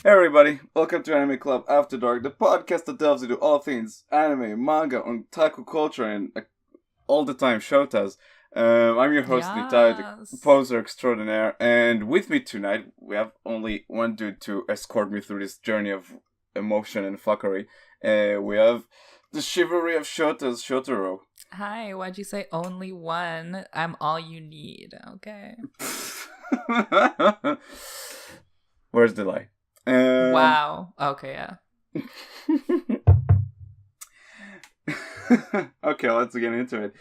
Hey everybody, welcome to Anime Club After Dark, the podcast that delves into all things anime, manga, otaku culture, and all the time shotas. I'm your host, Nitai, the Yes. poser extraordinaire, and with me tonight, we have only one dude to escort me through this journey of emotion and fuckery. We have the chivalry of shotas, Shotaro. Hi, why'd you say only one? I'm all you need, okay? Where's the lie? Wow. Okay, yeah. Okay, let's get into it.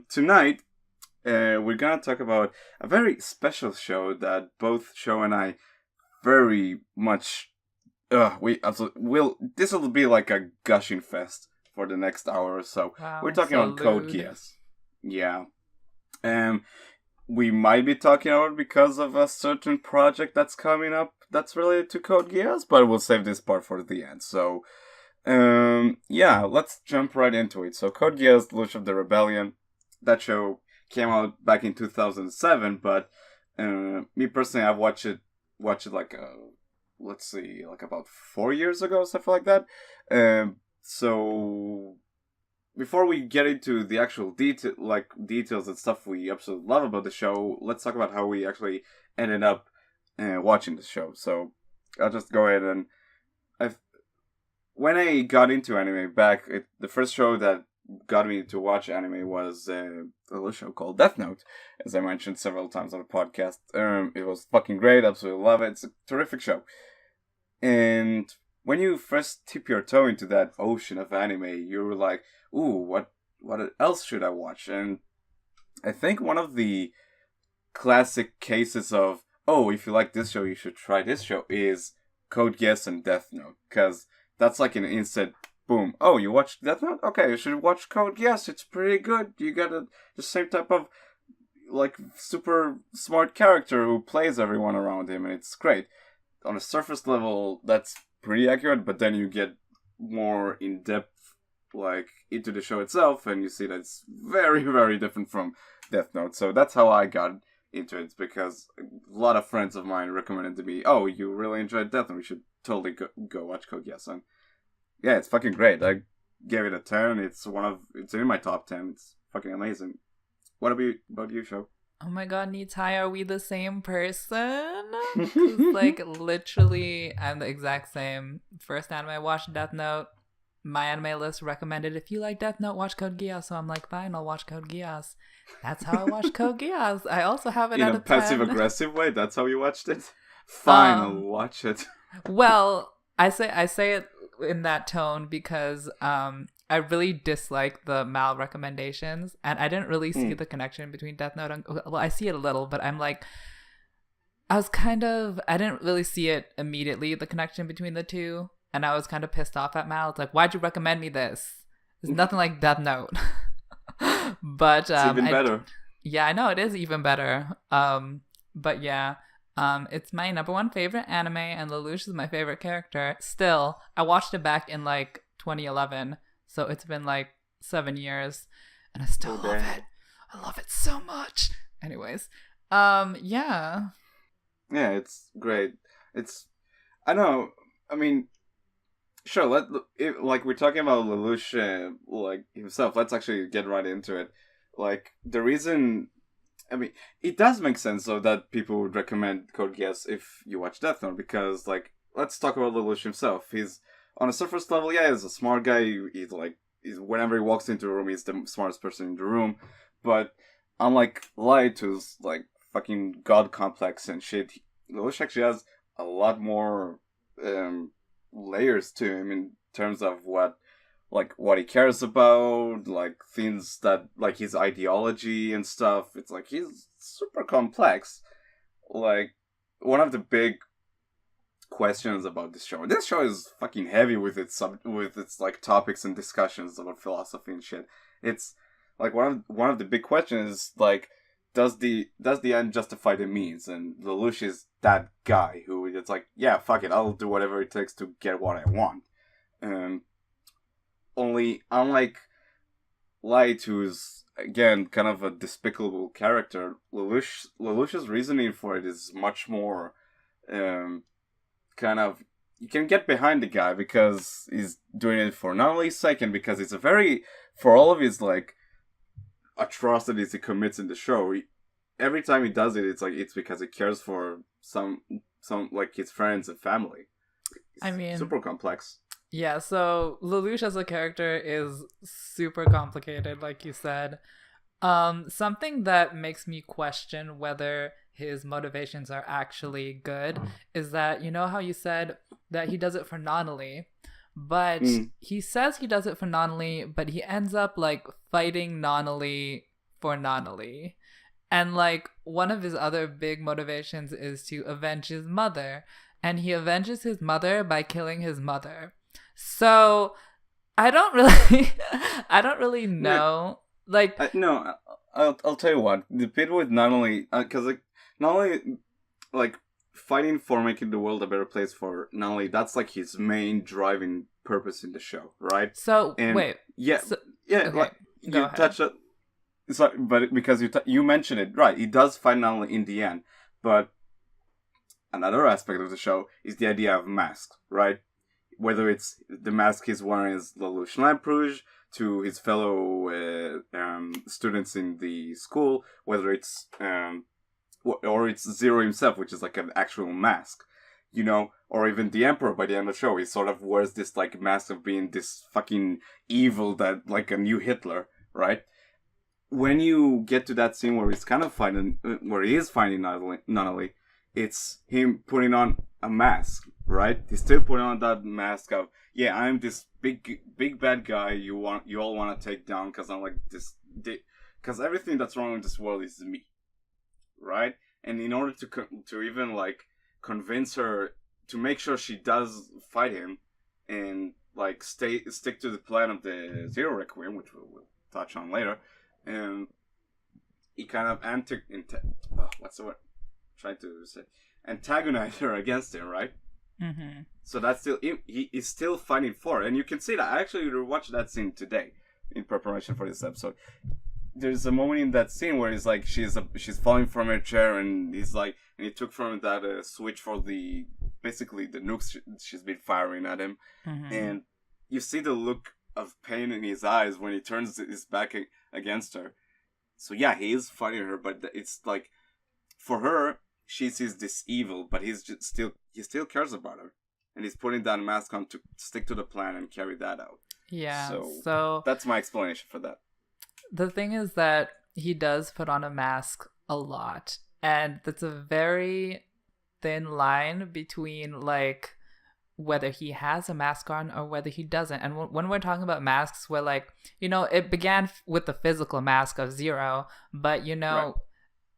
Tonight, we're gonna talk about a very special show that both Show and I very much. We absolutely will. This will be like a gushing fest for the next hour or so. Wow. We're talking so about Code lewd. Geass. Yeah. We might be talking about it because of a certain project that's coming up that's related to Code Geass, but we'll save this part for the end. So, yeah, let's jump right into it. So, Code Geass, Lush of the Rebellion. That show came out back in 2007, but me personally, I've watched it like let's see, like about 4 years ago, something like that. So before we get into the actual details and stuff we absolutely love about the show, let's talk about how we actually ended up watching the show. So I'll just go ahead and when I got into anime back, the first show that got me to watch anime was a little show called Death Note, as I mentioned several times on the podcast. It was fucking great, absolutely love it. It's a terrific show. And when you first tip your toe into that ocean of anime, you're like, ooh, what else should I watch? And I think one of the classic cases of, oh, if you like this show, you should try this show is Code Geass and Death Note. Because that's like an instant boom. Oh, you watched Death Note? Okay, you should watch Code Geass. It's pretty good. You got the same type of like super smart character who plays everyone around him, and it's great. On a surface level, that's pretty accurate, but then you get more in depth, like into the show itself, and you see that it's very, very different from Death Note. So that's how I got into it, because a lot of friends of mine recommended to me, "Oh, you really enjoyed Death Note? We should totally go watch Code Geass." And yeah, it's fucking great. I gave it a 10. It's in my top 10. It's fucking amazing. What about you, Show? Oh my god, Nitai, are we the same person? 'Cause, like, literally, I'm the exact same. First anime I watched, Death Note. My anime list recommended, if you like Death Note, watch Code Geass. So I'm like, fine, I'll watch Code Geass. That's how I watched Code Geass. I also have it In at a a 10. passive-aggressive way? That's how you watched it? Fine, I'll Um, watch it. Well, I say it in that tone because I really dislike the Mal recommendations, and I didn't really see the connection between Death Note and, well, I see it a little, but I didn't really see it immediately, the connection between the two, and I was kind of pissed off at Mal. It's like, why'd you recommend me this? It's nothing like Death Note. But It's even better. yeah, I know it is even better. But yeah, it's my number one favorite anime, and Lelouch is my favorite character. Still, I watched it back in like 2011, so it's been like 7 years, and I still love it. I love it so much. Anyways, yeah. Yeah, it's great. It's I don't know. I mean, sure. Like we're talking about Lelouch, like himself. Let's actually get right into it. Like the reason, I mean, it does make sense though that people would recommend Code Geass if you watch Death Note, because like let's talk about Lelouch himself. He's on a surface level, yeah, he's a smart guy. He's whenever he walks into a room, he's the smartest person in the room. But unlike Light, who's like fucking god complex and shit, Lelouch actually has a lot more layers to him in terms of what he cares about, like things that like his ideology and stuff. It's like he's super complex. Like one of the big questions about this show. This show is fucking heavy with its like topics and discussions about philosophy and shit. It's like one of the big questions is like, does the end justify the means? And Lelouch is that guy who it's like, yeah, fuck it, I'll do whatever it takes to get what I want. Only unlike Light, who's again kind of a despicable character, Lelouch's reasoning for it is much more kind of, you can get behind the guy because he's doing it for not only second, because it's a very, for all of his like atrocities he commits in the show, every time he does it, it's because he cares for some like his friends and family. It's I mean, super complex. Yeah, so Lelouch as a character is super complicated, like you said. Something that makes me question whether his motivations are actually good is that, you know how you said that he does it for Nonali, but he says he does it for Nonali, but he ends up like fighting Nonali for Nonali. And like one of his other big motivations is to avenge his mother, and he avenges his mother by killing his mother. So I don't really know. Like no, I'll tell you what, the bit with because not only like fighting for making the world a better place for Nonali, that's like his main driving purpose in the show, right? So And wait, yeah, so, yeah, okay, like go you ahead. touched it. Sorry, but because you mentioned it, right? He does fight Nonali in the end, but another aspect of the show is the idea of masks, right? Whether it's the mask he's wearing is Lelouch Lamperouge to his fellow students in the school, whether it's or it's Zero himself, which is like an actual mask, you know, or even the Emperor by the end of the show, he sort of wears this like mask of being this fucking evil, that like a new Hitler, right? When you get to that scene where he's kind of where he is finding Nonali, it's him putting on a mask, right? He's still putting on that mask of, yeah, I'm this big bad guy you all want to take down because I'm like this, because everything that's wrong with this world is me, right? And in order to even like convince her to make sure she does fight him and like stick to the plan of the Zero Requiem, which we'll touch on later, he kind of what's the word? Trying to say antagonize her against him, right? Mm-hmm. So that's still he is still fighting for it, and you can see that. I actually rewatched that scene today in preparation for this episode. There's a moment in that scene where he's like she's falling from her chair, and he's like, and he took from that switch for basically the nukes she's been firing at him, and you see the look of pain in his eyes when he turns his back against her. So yeah, he is fighting her, but it's like for her, she sees this evil, but he still cares about her, and he's putting that mask on to stick to the plan and carry that out. Yeah. So that's my explanation for that. The thing is that he does put on a mask a lot, and that's a very thin line between like whether he has a mask on or whether he doesn't. And when we're talking about masks, we're like, you know, it began with the physical mask of Zero, but you know,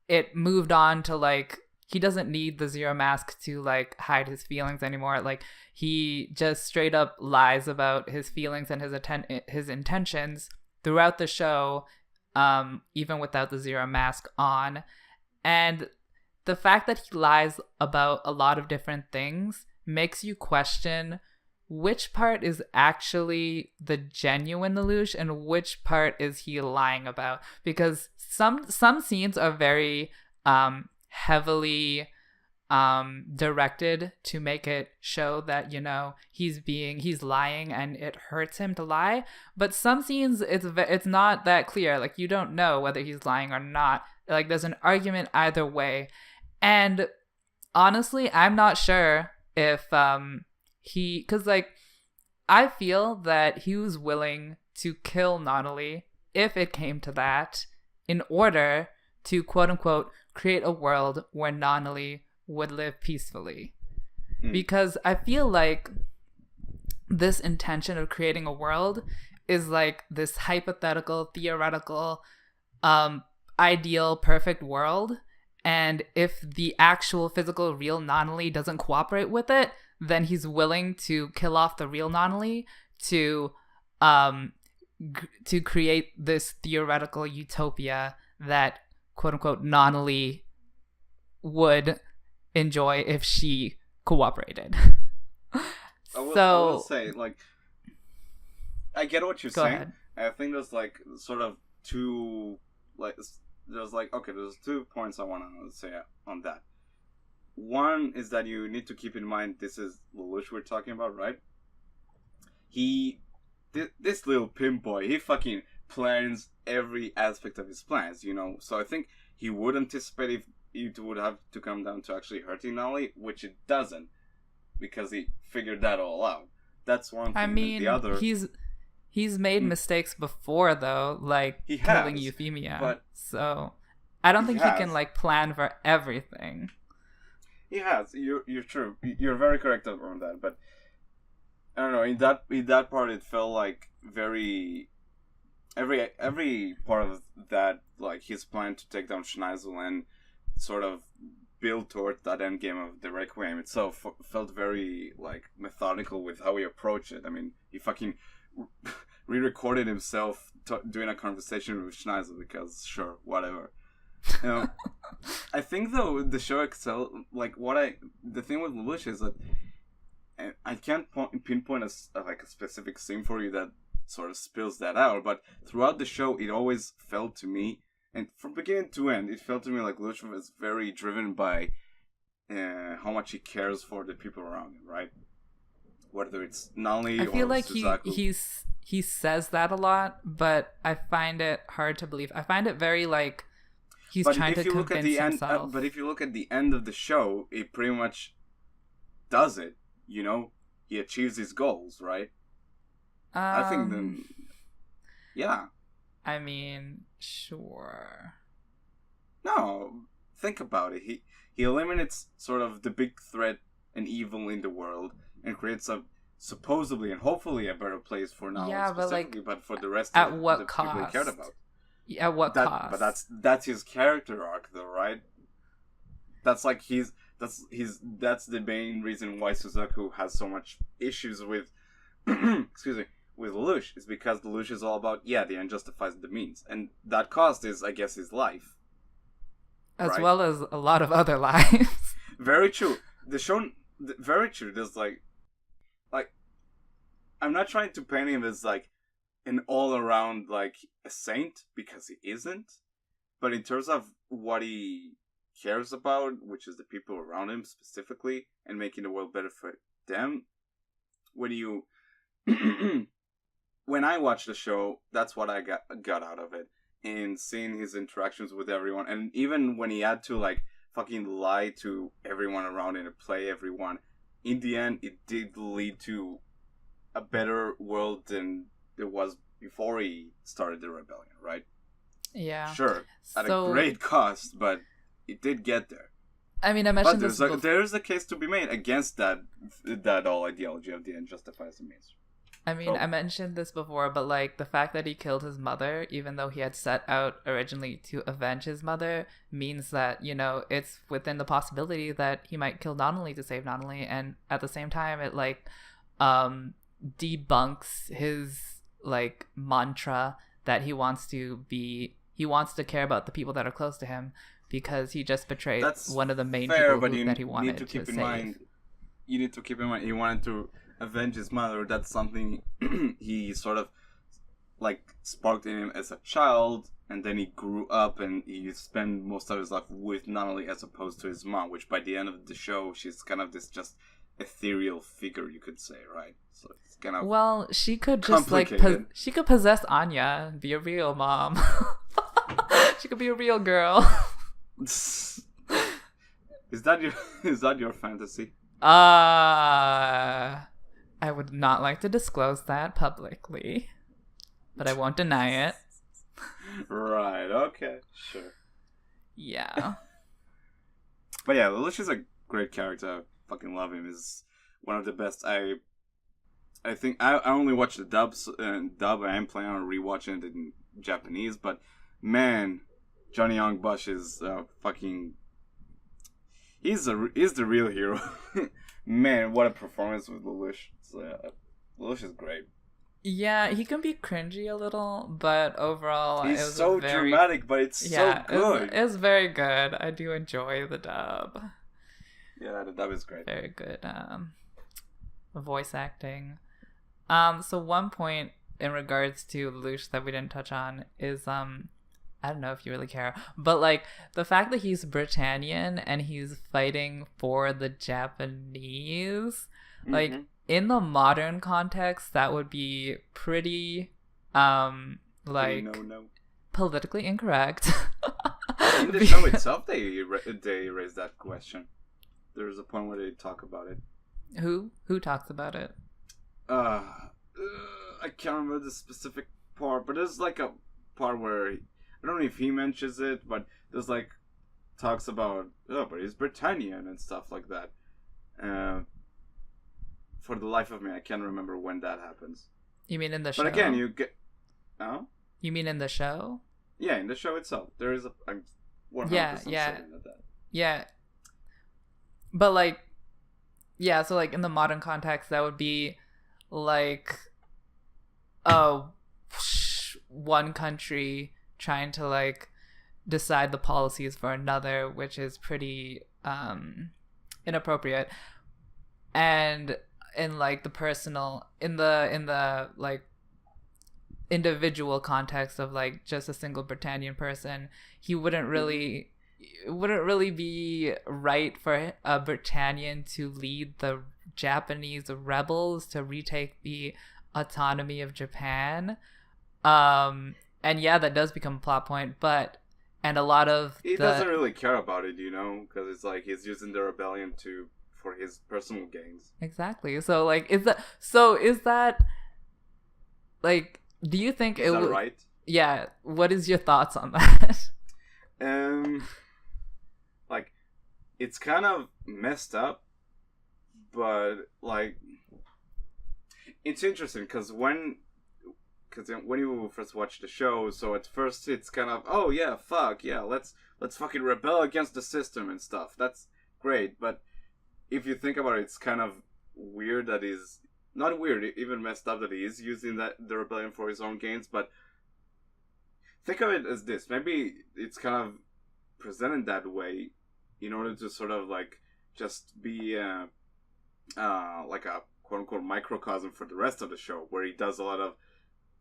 right, it moved on to like he doesn't need the Zero mask to like hide his feelings anymore. Like he just straight up lies about his feelings and his intentions throughout the show, even without the Zero mask on. And the fact that he lies about a lot of different things makes you question which part is actually the genuine Lelouch and which part is he lying about. Because some scenes are very heavily directed to make it show that, you know, he's lying and it hurts him to lie. But some scenes it's not that clear. Like you don't know whether he's lying or not. Like there's an argument either way. And honestly, I'm not sure if because like I feel that he was willing to kill Nonali if it came to that in order to quote unquote create a world where Nonali would live peacefully. Because I feel like this intention of creating a world is like this hypothetical, theoretical, ideal, perfect world. And if the actual physical real Nonali doesn't cooperate with it, then he's willing to kill off the real Nonali to create this theoretical utopia that quote unquote Nonali would enjoy if she cooperated. I will say, like, I get what you're saying. Ahead. I think there's like sort of two, like, there's 2 points I want to say on that. one is that you need to keep in mind this is Lelouch we're talking about, right? This little pimp boy, he fucking plans every aspect of his plans, you know? So I think he would anticipate if it would have to come down to actually hurting Nolly, which it doesn't, because he figured that all out. That's one thing. I mean, the other, he's made mistakes before, though, like he killing has, Euphemia. but so I don't think he has. can like plan for everything. He has. You're true. You're very correct on that. But I don't know. In that part, it felt like very every part of that, like his plan to take down Schneisel and sort of build towards that end game of the Requiem itself felt very like methodical with how he approached it. I mean, he fucking re-recorded himself doing a conversation with Schneisel because sure, whatever. You know, I think though the show excel like the thing with Lelouch is that I can't pinpoint a specific scene for you that sort of spills that out, but throughout the show it always felt to me, and from beginning to end, it felt to me like Lelouch was very driven by how much he cares for the people around him, right? Whether it's Nolly I feel or like Suzaku. he says that a lot, but I find it hard to believe. I find it very like he's trying to convince himself. But if you look at the end of the show, it pretty much does it. You know, he achieves his goals, right? I think then, yeah. I mean, sure. No, think about it. He eliminates sort of the big threat and evil in the world and creates a supposedly and hopefully a better place for now, yeah, specifically, but for the rest at of what the cost? people he cared about. At what cost? But that's his character arc, though, right? That's like that's the main reason why Suzaku has so much issues with excuse me, with Lelouch, is because Lelouch is all about the end justifies the means, and that cost is, I guess, his life, as right? well as a lot of other lives. Very true. Very true. There's like I'm not trying to paint him as like an all around like a saint, because he isn't, but in terms of what he cares about, which is the people around him specifically, and making the world better for them. When I watched the show, that's what I got out of it, and seeing his interactions with everyone, and even when he had to like fucking lie to everyone around him and play everyone, in the end, it did lead to a better world than it was before he started the rebellion, right? Yeah. Sure, at a great cost, but it did get there. I mean, I mentioned but there's a case to be made against that whole ideology of the end justifies the means. I mean, I mentioned this before, but like the fact that he killed his mother, even though he had set out originally to avenge his mother, means that, you know, it's within the possibility that he might kill Donnelly to save Donnelly, and at the same time, it like debunks his like mantra that he wants to care about the people that are close to him, because he just betrayed one of the main people that he wanted to save. You need to keep in mind he wanted to avenge his mother. That's something he sort of like sparked in him as a child, and then he grew up and he spent most of his life with Nonnally as opposed to his mom, which by the end of the show she's kind of this just ethereal figure, you could say, right? So it's kind of she could just like she could possess Anya and be a real mom. She could be a real girl. Is that your fantasy? I would not like to disclose that publicly, but I won't deny it. Right, okay, sure. Yeah. But yeah, Lelouch is a great character. I fucking love him. He's one of the best. I think I only watched the dub. I am planning on rewatching it in Japanese, but man, Johnny Young Bush is fucking... He's the real hero. Man, what a performance with Lelouch. Lelouch is great. Yeah, he can be cringy a little, but overall, he's it was so dramatic, but it's so good. It was very good. I do enjoy the dub. Yeah, the dub is great. Very good voice acting. So one point in regards to Lelouch that we didn't touch on is I don't know if you really care, but like the fact that he's Britannian and he's fighting for the Japanese, like in the modern context, that would be pretty, like politically incorrect. In the show itself, they raise that question. There's a point where they talk about it. Who talks about it? I can't remember the specific part, but there's like a part where I don't know if he mentions it, but there's like talks about but he's Britannian and stuff like that. For the life of me, I can't remember when that happens. You mean in the show? But again, you get. You mean in the show? Yeah, in the show itself, there is I'm 100% certain of that. Yeah. But like, yeah. So like in the modern context, that would be like, one country trying to like decide the policies for another, which is pretty inappropriate. And in like the personal, in the like individual context of like just a single Britannian person, he wouldn't really be right for a Britannian to lead the Japanese rebels to retake the autonomy of Japan. And yeah, that does become a plot point, and a lot of he doesn't really care about it, because it's like he's using the rebellion for his personal gains. Exactly. So like, is that like, do you think is that right? Yeah. What is your thoughts on that? Like, it's kind of messed up, but like, it's interesting because when you first watch the show, so at first it's kind of, oh yeah, fuck yeah, let's fucking rebel against the system and stuff. That's great, but if you think about it, it's kind of weird that he's not weird, even messed up that he is using the rebellion for his own gains. But think of it as this: maybe it's kind of presented that way in order to sort of like just be like a quote unquote microcosm for the rest of the show, where he does a lot of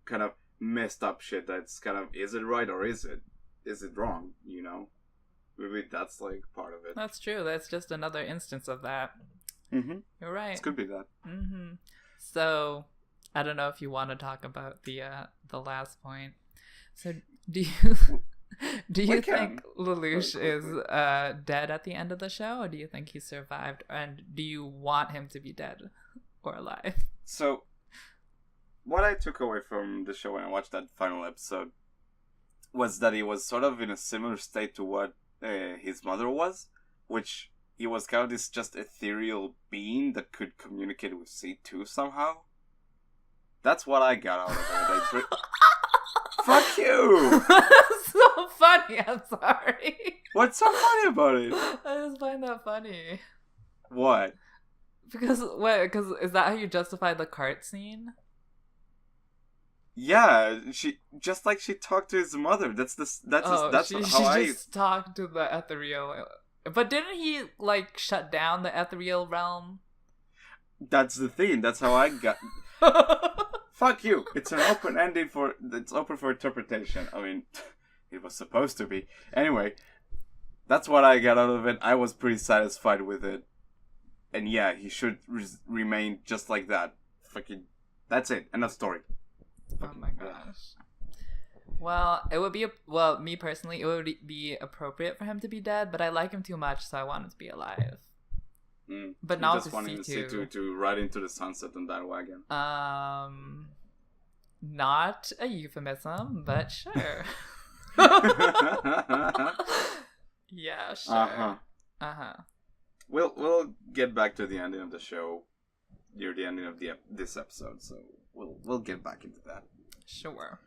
kind of messed up shit that's kind of, is it right or is it wrong, maybe that's like part of it. That's true. That's just another instance of that. You're right. It could be that. So I don't know if you want to talk about the last point. So do you think Lelouch is dead at the end of the show, or do you think he survived, and do you want him to be dead or alive? So what I took away from the show when I watched that final episode was that he was sort of in a similar state to what his mother was, which he was kind of this just ethereal being that could communicate with C2 somehow. That's what I got out of it. Fuck you! That's so funny, I'm sorry. What's so funny about it? I just find that funny. What? Because is that how you justify the cart scene? Yeah, she talked to his mother. That's she just talked to the ethereal. But didn't he like shut down the ethereal realm? That's the thing. That's how I got. Fuck you. It's an open ending it's open for interpretation. I mean, it was supposed to be. Anyway, that's what I got out of it. I was pretty satisfied with it. And yeah, he should remain just like that. Fucking, that's it. End of story. Oh my gosh. Well, it would be me personally, it would be appropriate for him to be dead, but I like him too much, so I want him to be alive. But not just wanting C2 to ride into the sunset on that wagon. Not a euphemism, but sure. Yeah, sure. We'll get back to the ending of the show near the ending of this episode, so we'll get back into that. Sure.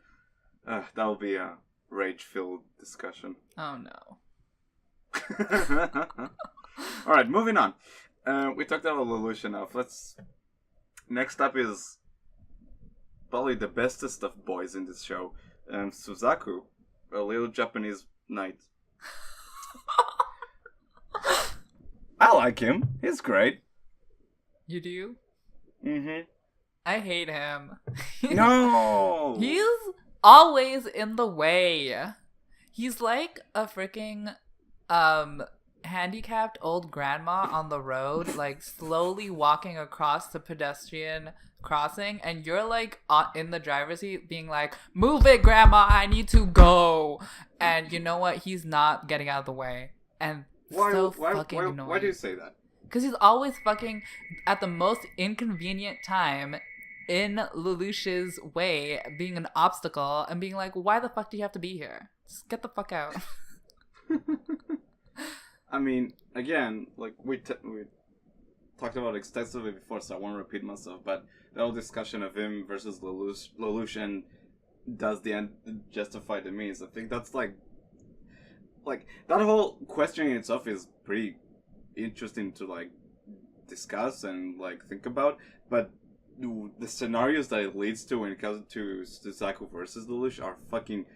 That will be a rage-filled discussion. Oh no. All right, moving on. We talked about Lelouch enough. Next up is probably the bestest of boys in this show, Suzaku, a little Japanese knight. I like him. He's great. You do? Mm-hmm. I hate him. No! He's always in the way. He's like a freaking handicapped old grandma on the road, like slowly walking across the pedestrian crossing, and you're like in the driver's seat being like, move it, grandma, I need to go. And you know what? He's not getting out of the way. And fucking annoying. Why do you say that? Because he's always fucking at the most inconvenient time in Lelouch's way, being an obstacle, and being like, why the fuck do you have to be here? Just get the fuck out. I mean, again, like, we talked about it extensively before, so I won't repeat myself, but the whole discussion of him versus Lelouch and does the end justify the means, I think that's like, that whole question in itself is pretty interesting to, like, discuss and, like, think about, but the scenarios that it leads to when it comes to Suzaku versus Lelouch are fucking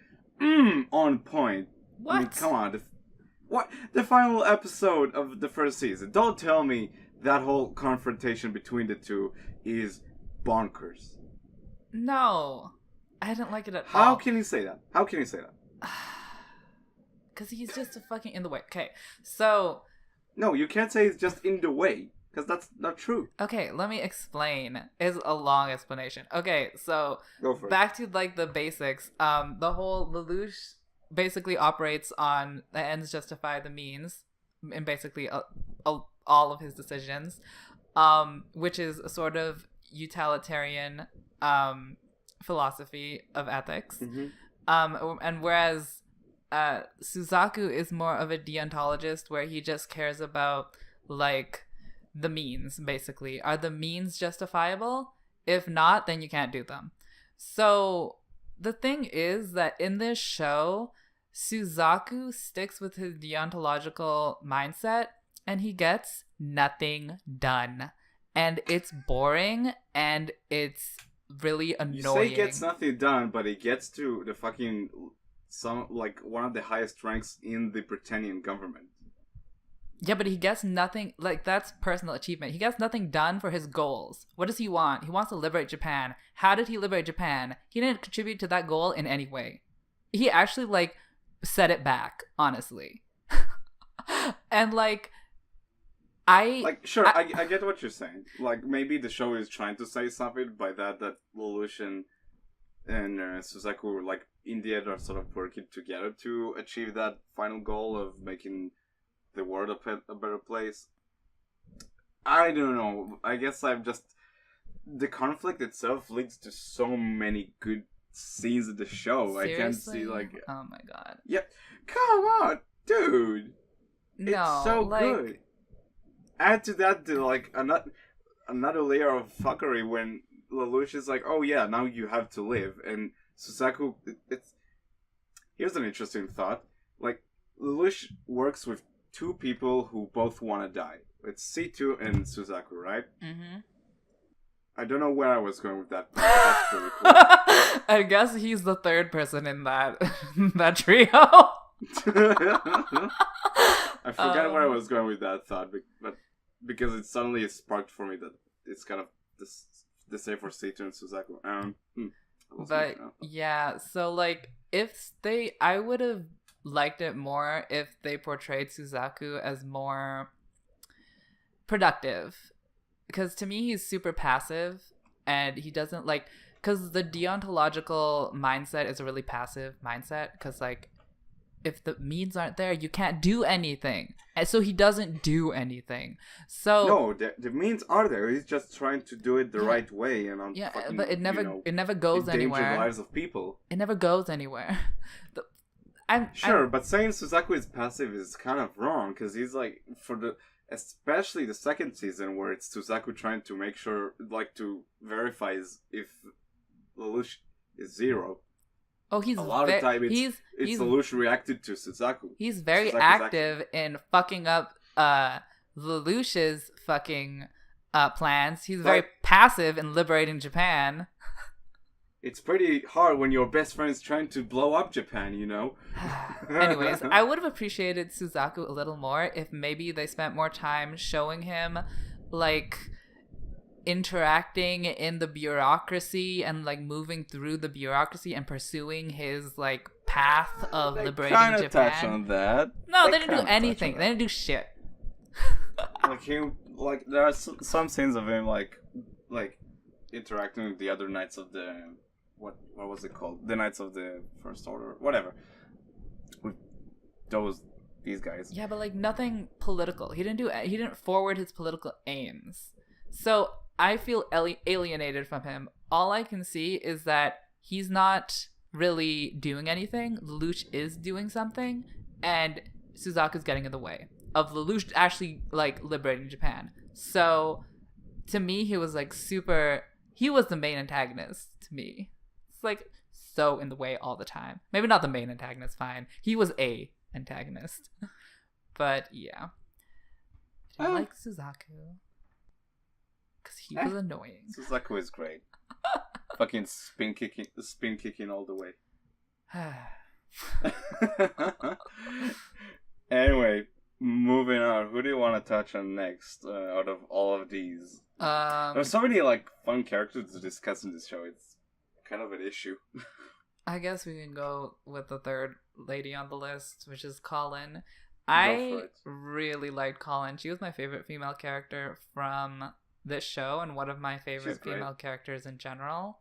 on point. What? I mean, come on. The final episode of the first season. Don't tell me that whole confrontation between the two is bonkers. No. I didn't like it at all. How can you say that? Because he's just a fucking in the way. Okay, so... No, you can't say it's just in the way. Because that's not true. Okay, let me explain. It's a long explanation. Okay, so... Go for it. Back to, like, the basics. The whole Lelouch basically operates on the ends justify the means in basically all of his decisions, which is a sort of utilitarian philosophy of ethics. Mm-hmm. And whereas Suzaku is more of a deontologist, where he just cares about, like, the means, basically. Are the means justifiable? If not, then you can't do them. So the thing is that in this show, Suzaku sticks with his deontological mindset and he gets nothing done. And it's boring and it's really annoying. You say he gets nothing done, but he gets to the fucking one of the highest ranks in the Britannian government. Yeah, but he gets nothing, like, that's personal achievement. He gets nothing done for his goals. What does he want? He wants to liberate Japan. How did he liberate Japan? He didn't contribute to that goal in any way. He actually, like, set it back, honestly. And, like, I get what you're saying. Like, maybe the show is trying to say something by that Lelouch and Suzaku, like, in the end are sort of working together to achieve that final goal of making the world a better place. I don't know. I guess the conflict itself leads to so many good scenes of the show. Seriously? I can't see, like... Oh my god. Yeah. Come on, dude. No, it's so like... good. Add to that like another layer of fuckery when Lelouch is like, oh yeah, now you have to live. And Suzaku, here's an interesting thought. Like, Lelouch works with two people who both want to die. It's C2 and Suzaku, right? Mm-hmm. I don't know where I was going with that. That's pretty cool. I guess he's the third person in that trio. I forgot where I was going with that thought, but because it suddenly sparked for me that it's kind of the same for C2 and Suzaku. But yeah, so like I would have liked it more if they portrayed Suzaku as more productive, because to me he's super passive and he doesn't like, because the deontological mindset is a really passive mindset, because like if the means aren't there, you can't do anything, and so he doesn't do anything. So no, the means are there. He's just trying to do it the right way, and but it never goes anywhere. The lives of people. It never goes anywhere. But saying Suzaku is passive is kind of wrong, because he's like, especially the second season where it's Suzaku trying to make sure, like, to verify if Lelouch is zero. Oh, he's a lot of time it's Lelouch reacted to Suzaku. He's very active in fucking up Lelouch's fucking plans. He's very passive in liberating Japan. It's pretty hard when your best friend's trying to blow up Japan, you know? Anyways, I would have appreciated Suzaku a little more if maybe they spent more time showing him, like, interacting in the bureaucracy and, like, moving through the bureaucracy and pursuing his, like, path of They liberating kind of Japan. touch on that. No, they didn't do anything. They didn't do shit. Like him, like there are some scenes of him like interacting with the other knights of the what was it called? The Knights of the First Order, whatever. With these guys. Yeah, but like nothing political. He didn't forward his political aims. So I feel alienated from him. All I can see is that he's not really doing anything. Lelouch is doing something, and Suzaku's getting in the way of Lelouch actually like liberating Japan. So to me, he was like he was the main antagonist to me. It's like so in the way all the time. Maybe not the main antagonist, fine. He was a antagonist. But yeah. I like Suzaku. Because he was annoying. Suzaku is great. Fucking spin kicking all the way. Anyway, moving on. Who do you want to touch on next out of all of these? There's so many like fun characters to discuss in this show. It's kind of an issue. I guess we can go with the third lady on the list, which is Colin. I really liked Colin. She was my favorite female character from this show and one of my favorite female characters in general.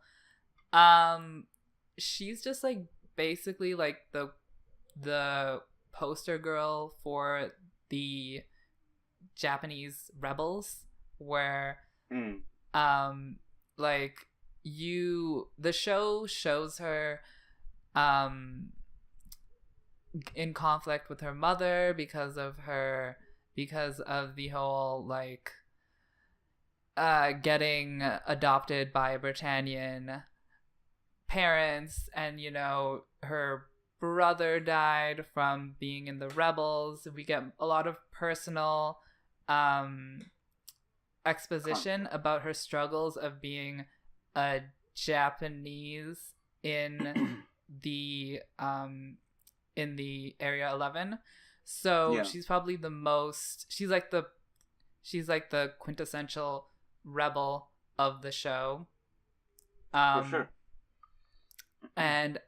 She's just like basically like the poster girl for the Japanese rebels, where like the show shows her in conflict with her mother because of the whole like getting adopted by Britannian parents, and you know her brother died from being in the rebels. We get a lot of personal exposition about her struggles of being a Japanese in the Area 11. So she's probably she's like the quintessential rebel of the show. For sure. And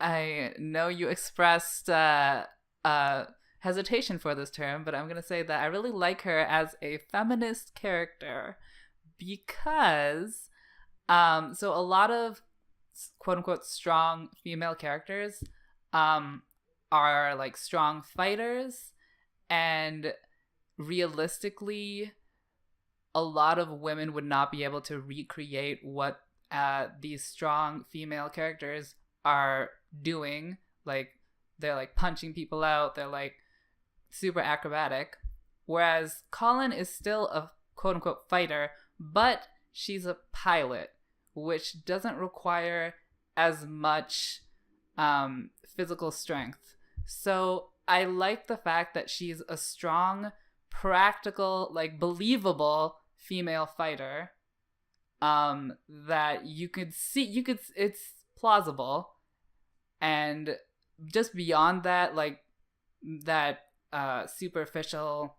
I know you expressed hesitation for this term, but I'm going to say that I really like her as a feminist character because so a lot of quote-unquote strong female characters are like strong fighters, and realistically a lot of women would not be able to recreate what these strong female characters are doing. Like they're like punching people out, they're like super acrobatic, whereas Colin is still a quote-unquote fighter, but she's a pilot, which doesn't require as much physical strength. So I like the fact that she's a strong, practical, like believable female fighter that it's plausible. And just beyond that, like that superficial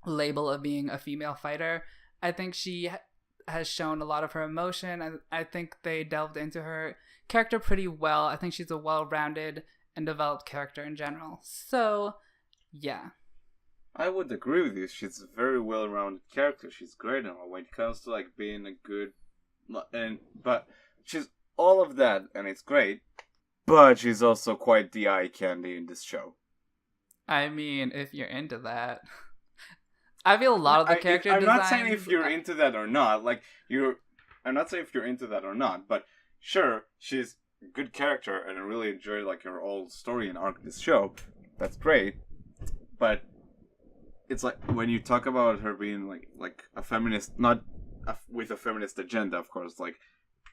label of being a female fighter, I think she has shown a lot of her emotion, and I think they delved into her character pretty well. I think she's a well-rounded and developed character in general. So, yeah. I would agree with you. She's a very well-rounded character. She's great in her when it comes to like being a good, but she's all of that, and it's great. But she's also quite the eye candy in this show. I mean, if you're into that. I feel a lot of the character designs... I'm not saying if you're into that or not. I'm not saying if you're into that or not. But sure, she's a good character, and I really enjoyed like her whole story and arc in this show. That's great. But it's like when you talk about her being like a feminist, not with a feminist agenda, of course. Like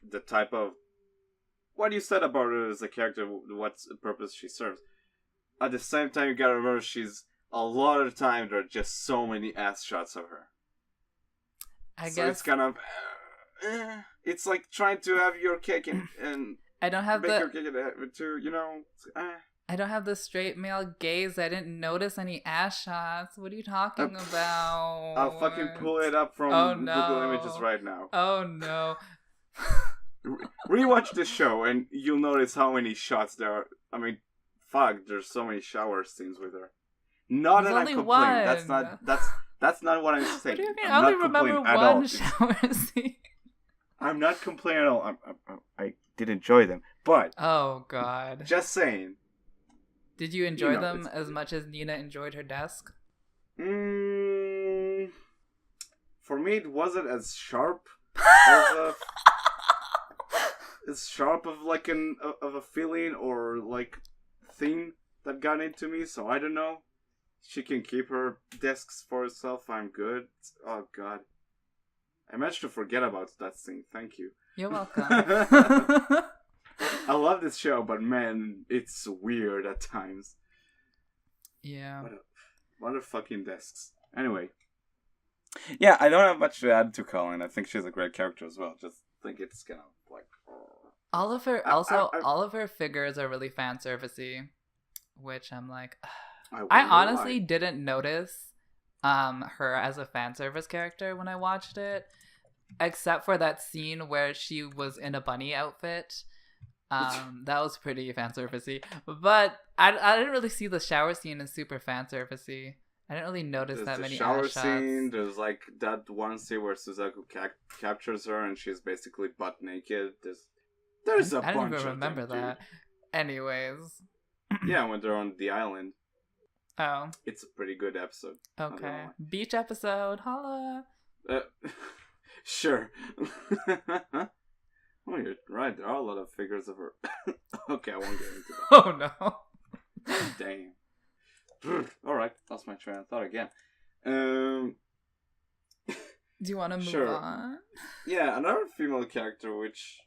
the type of what you said about her as a character, what purpose she serves. At the same time, you gotta remember a lot of the time there are just so many ass shots of her. I guess it's kind of it's like trying to have your cake and I don't have your cake to I don't have the straight male gaze. I didn't notice any ass shots. What are you talking about? I'll fucking pull it up from Google Images right now. Oh no. rewatch the show and you'll notice how many shots there are. I mean, fuck, there's so many shower scenes with her. Not There's that I only complain. one. That's not what I'm What saying. do you mean? I'm I only not remember complaining at all. one shower scene. I'm not complaining at all. I did enjoy them, but Oh God. just saying. Did you enjoy know, them as much as Nina enjoyed her desk? For me, it wasn't as sharp as as sharp of like of a feeling or like thing that got into me. So I don't know. She can keep her desks for herself. I'm good. Oh God, I managed to forget about that thing. Thank you. You're welcome. I love this show, but man, it's weird at times. Yeah. What are fucking desks? Anyway. Yeah, I don't have much to add to Colin. I think she's a great character as well. Just think it's kind of like... All of her, all of her figures are really fan servicey, which I'm like... I honestly didn't notice her as a fan service character when I watched it, except for that scene where she was in a bunny outfit. That was pretty fan servicey, but I didn't really see the shower scene as super fan servicey. I didn't really notice there's that the many shower shots. scene. There's like that one scene where Suzaku captures her and she's basically butt naked. There's a bunch. I didn't even of remember them, that. Anyways. Yeah, when they're on the island. Oh. It's a pretty good episode. Okay. Beach episode. Holla. Sure. Oh, you're right. There are a lot of figures of her. Okay, I won't get into that. Oh no. Damn. Alright, lost my train of thought again. Do you want to move on? Yeah, another female character which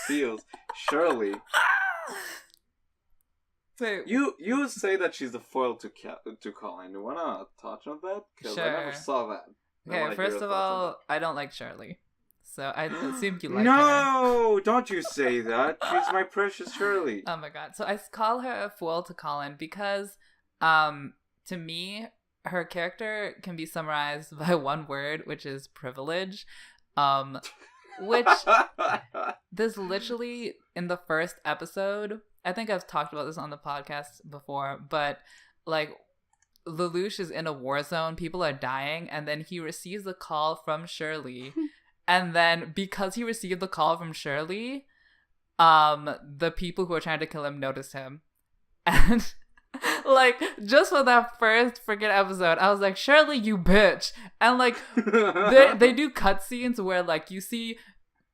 feels Shirley. Wait. You say that she's the foil to Colin. You wanna touch on that? Because I never saw that. Okay, first of all, I don't like Shirley. So I assumed you liked her. No, don't you say that. She's my precious Shirley. Oh my god. So I call her a foil to Colin because to me, her character can be summarized by one word, which is privilege. Which this literally in the first episode, I think I've talked about this on the podcast before, but like Lelouch is in a war zone, people are dying, and then he receives a call from Shirley. And then because he received the call from Shirley, the people who are trying to kill him noticed him. And like just for that first freaking episode, I was like, Shirley, you bitch. And like they do cutscenes where like you see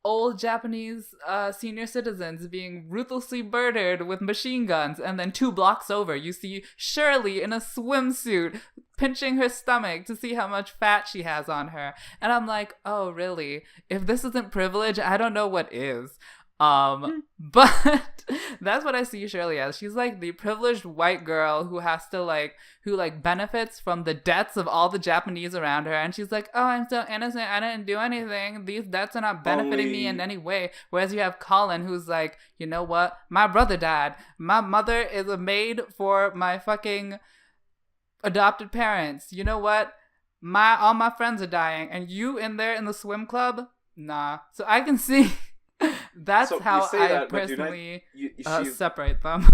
old Japanese senior citizens being ruthlessly murdered with machine guns, and then 2 blocks over you see Shirley in a swimsuit pinching her stomach to see how much fat she has on her. And I'm like, oh really? If this isn't privilege, I don't know what is. But that's what I see Shirley as. She's like the privileged white girl who has to who benefits from the debts of all the Japanese around her, and she's like, oh, I'm so innocent, I didn't do anything, these debts are not benefiting me in any way. Whereas you have Colin, who's like, you know what, my brother died, my mother is a maid for my fucking adopted parents, you know what, all my friends are dying, and you in there in the swim club, nah. So I can see that's so how I personally separate them.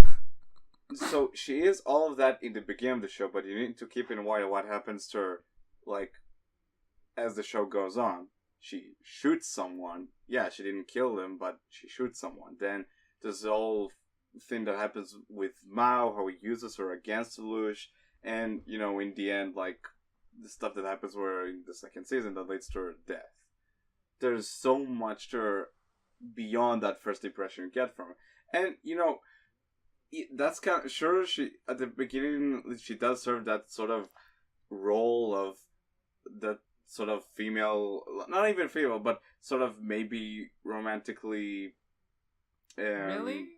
So she is all of that in the beginning of the show, but you need to keep in mind what happens to her, as the show goes on. She shoots someone. Yeah, she didn't kill them, but she shoots someone. Then there's the whole thing that happens with Mao, how he uses her against Lelouch, and, in the end, the stuff that happens where in the second season that leads to her death. There's so much to her beyond that first impression you get from her. And, that's kind of... Sure, she... At the beginning, she does serve that sort of role of... That sort of female... Not even female, but sort of maybe romantically... really?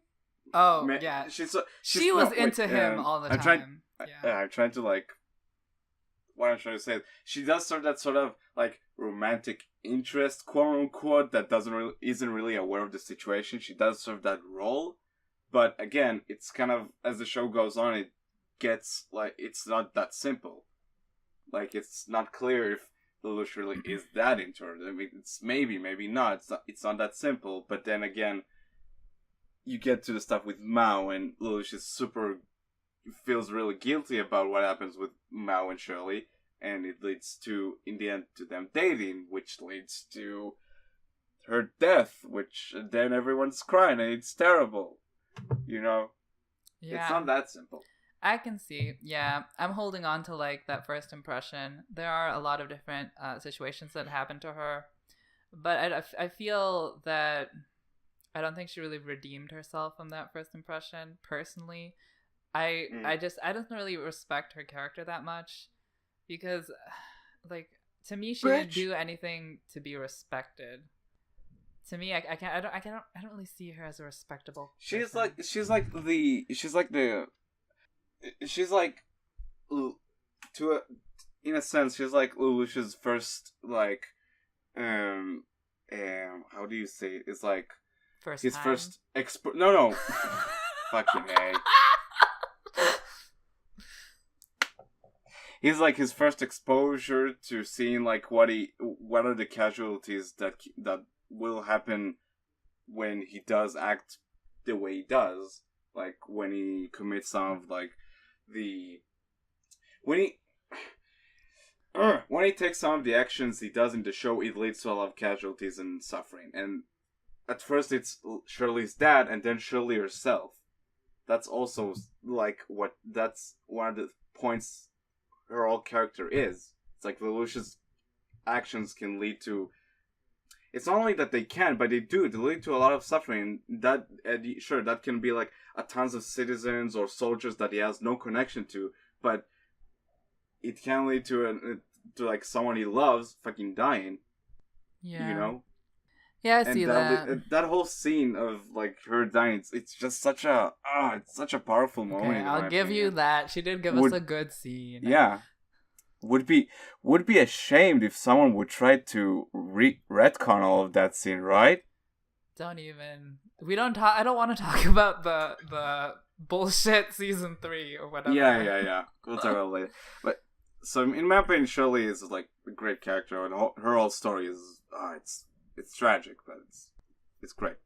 Oh, yeah. She was into him all the time. I'm trying to, what I'm trying to say is, she does serve that sort of, romantic interest, quote-unquote, that isn't really aware of the situation. She does serve that role, but again, it's kind of, as the show goes on, it gets, it's not that simple. It's not clear if Lelouch really is that into her. I mean, it's maybe not. It's not that simple. But then again, you get to the stuff with Mao, and Lelouch is feels really guilty about what happens with Mao and Shirley, and it leads to, in the end, to them dating, which leads to her death, which then everyone's crying, and it's terrible. You know? Yeah. It's not that simple. I can see. Yeah. I'm holding on to, like, that first impression. There are a lot of different situations that happen to her, but I feel that I don't think she really redeemed herself from that first impression, personally. I don't really respect her character that much, because, like, to me, she didn't do anything to be respected. To me, I don't really see her as a respectable person. In a sense, she's like Lelouch's first, like, how do you say it? It's like his first no fucking A. He's like his first exposure to seeing, like, what are the casualties that will happen when he does act the way he does, like when he commits some of, like, when he takes some of the actions he does in the show, it leads to a lot of casualties and suffering. And at first it's Shirley's dad, and then Shirley herself. That's also, like, that's one of the points her whole character is. It's like Lelouch's actions can lead to... It's not only that they can, but they lead to a lot of suffering. That can be, like, a tons of citizens or soldiers that he has no connection to, but it can lead to like someone he loves fucking dying. Yeah. You know? Yeah, I see that. That whole scene of, like, her dying, it's just such a powerful moment. Okay, I'll give you that. She did give us a good scene. Yeah. Would be ashamed if someone would try to retcon all of that scene, right? Don't even. I don't want to talk about the bullshit season 3 or whatever. Yeah. We'll talk about it later. But so, in my opinion, Shirley is, like, a great character, and her whole story is it's tragic, but it's great.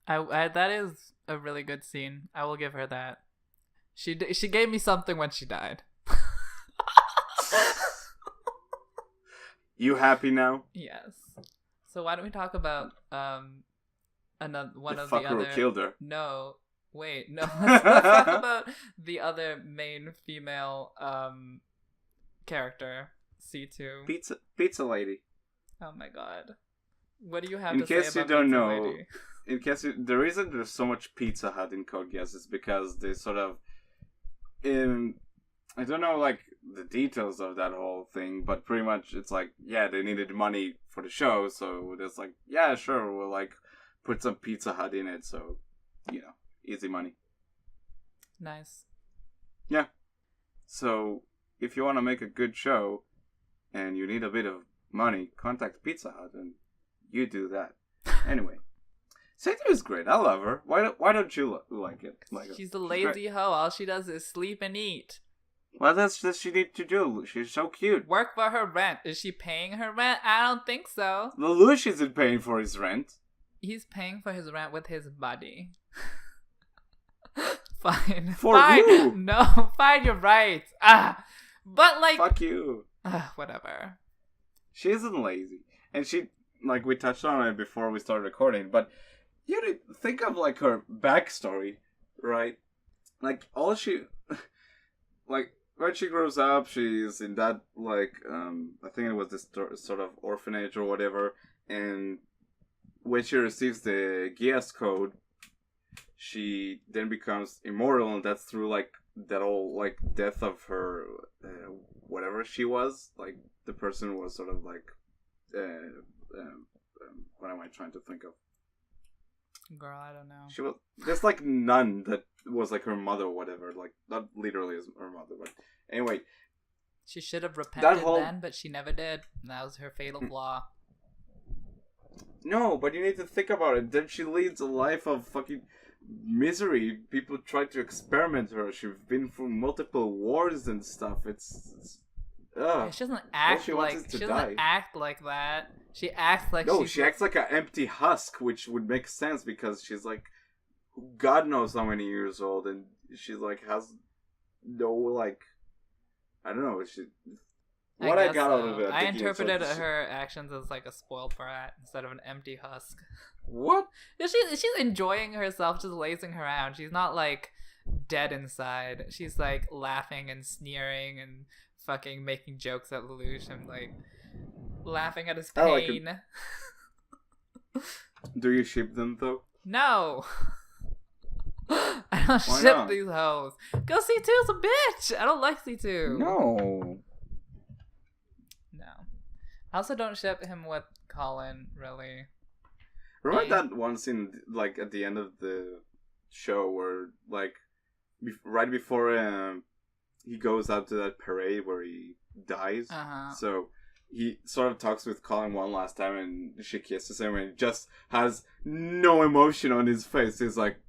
That is a really good scene. I will give her that. She gave me something when she died. You happy now? Yes. So why don't we talk about another one the of the other? Who killed her? No, wait, no. Let's talk about the other main female character, C2. Pizza lady. Oh my god. What do you have in to say case about you don't Pizza know, Lady? In case the reason there's so much Pizza Hut in Code Geass is because they sort of, I don't know, like, the details of that whole thing, but pretty much it's like, yeah, they needed money for the show, so it's like, yeah, sure, we'll, like, put some Pizza Hut in it, so, you know, easy money. Nice. Yeah. So, if you want to make a good show, and you need a bit of money, contact Pizza Hut, and you do that. Anyway. Saito is great. I love her. Why don't you like it? She's a lazy hoe. All she does is sleep and eat. Well, that's what she needs to do. She's so cute. Work for her rent. Is she paying her rent? I don't think so. Lelouch isn't paying for his rent. He's paying for his rent with his body. Fine. For fine. who? No, fine, you're right. But, like... Fuck you. Whatever. She isn't lazy. And she, like, we touched on it before we started recording, but you need to think of, like, her backstory, right? Like, all she... like, when she grows up, she's in that, like, I think it was this sort of orphanage or whatever, and when she receives the Geass code, she then becomes immortal, and that's through, like, that whole, like, death of her, whatever she was. Like, the person was sort of, like, what am I trying to think of? Girl, I don't know. She was, there's, like, none that was, like, her mother or whatever. Like, not literally as her mother, but anyway. She should have repented then, but she never did. And that was her fatal flaw. No, but you need to think about it. Then she leads a life of fucking misery. People try to experiment her. She's been through multiple wars and stuff. It's Ugh. She doesn't All act she wants like is to she die. doesn't act like that. She acts like No, she's she acts like an empty husk, which would make sense because she's like, God knows how many years old, and she like has no like, I don't know. What I got out of it. I interpreted her actions as like a spoiled brat instead of an empty husk. What? She's enjoying herself, just lazing around. She's not like dead inside. She's like laughing and sneering and fucking making jokes at Lelouch and like laughing at his pain. Do you ship them though? No. I don't Why ship not? these hoes. Go C2's a bitch. I don't like C2. No. I also don't ship him with Colin, really. Remember that one scene, like at the end of the show, where like right before he goes out to that parade where he dies. So he sort of talks with Colin one last time, and she kisses him, and he just has no emotion on his face. He's like,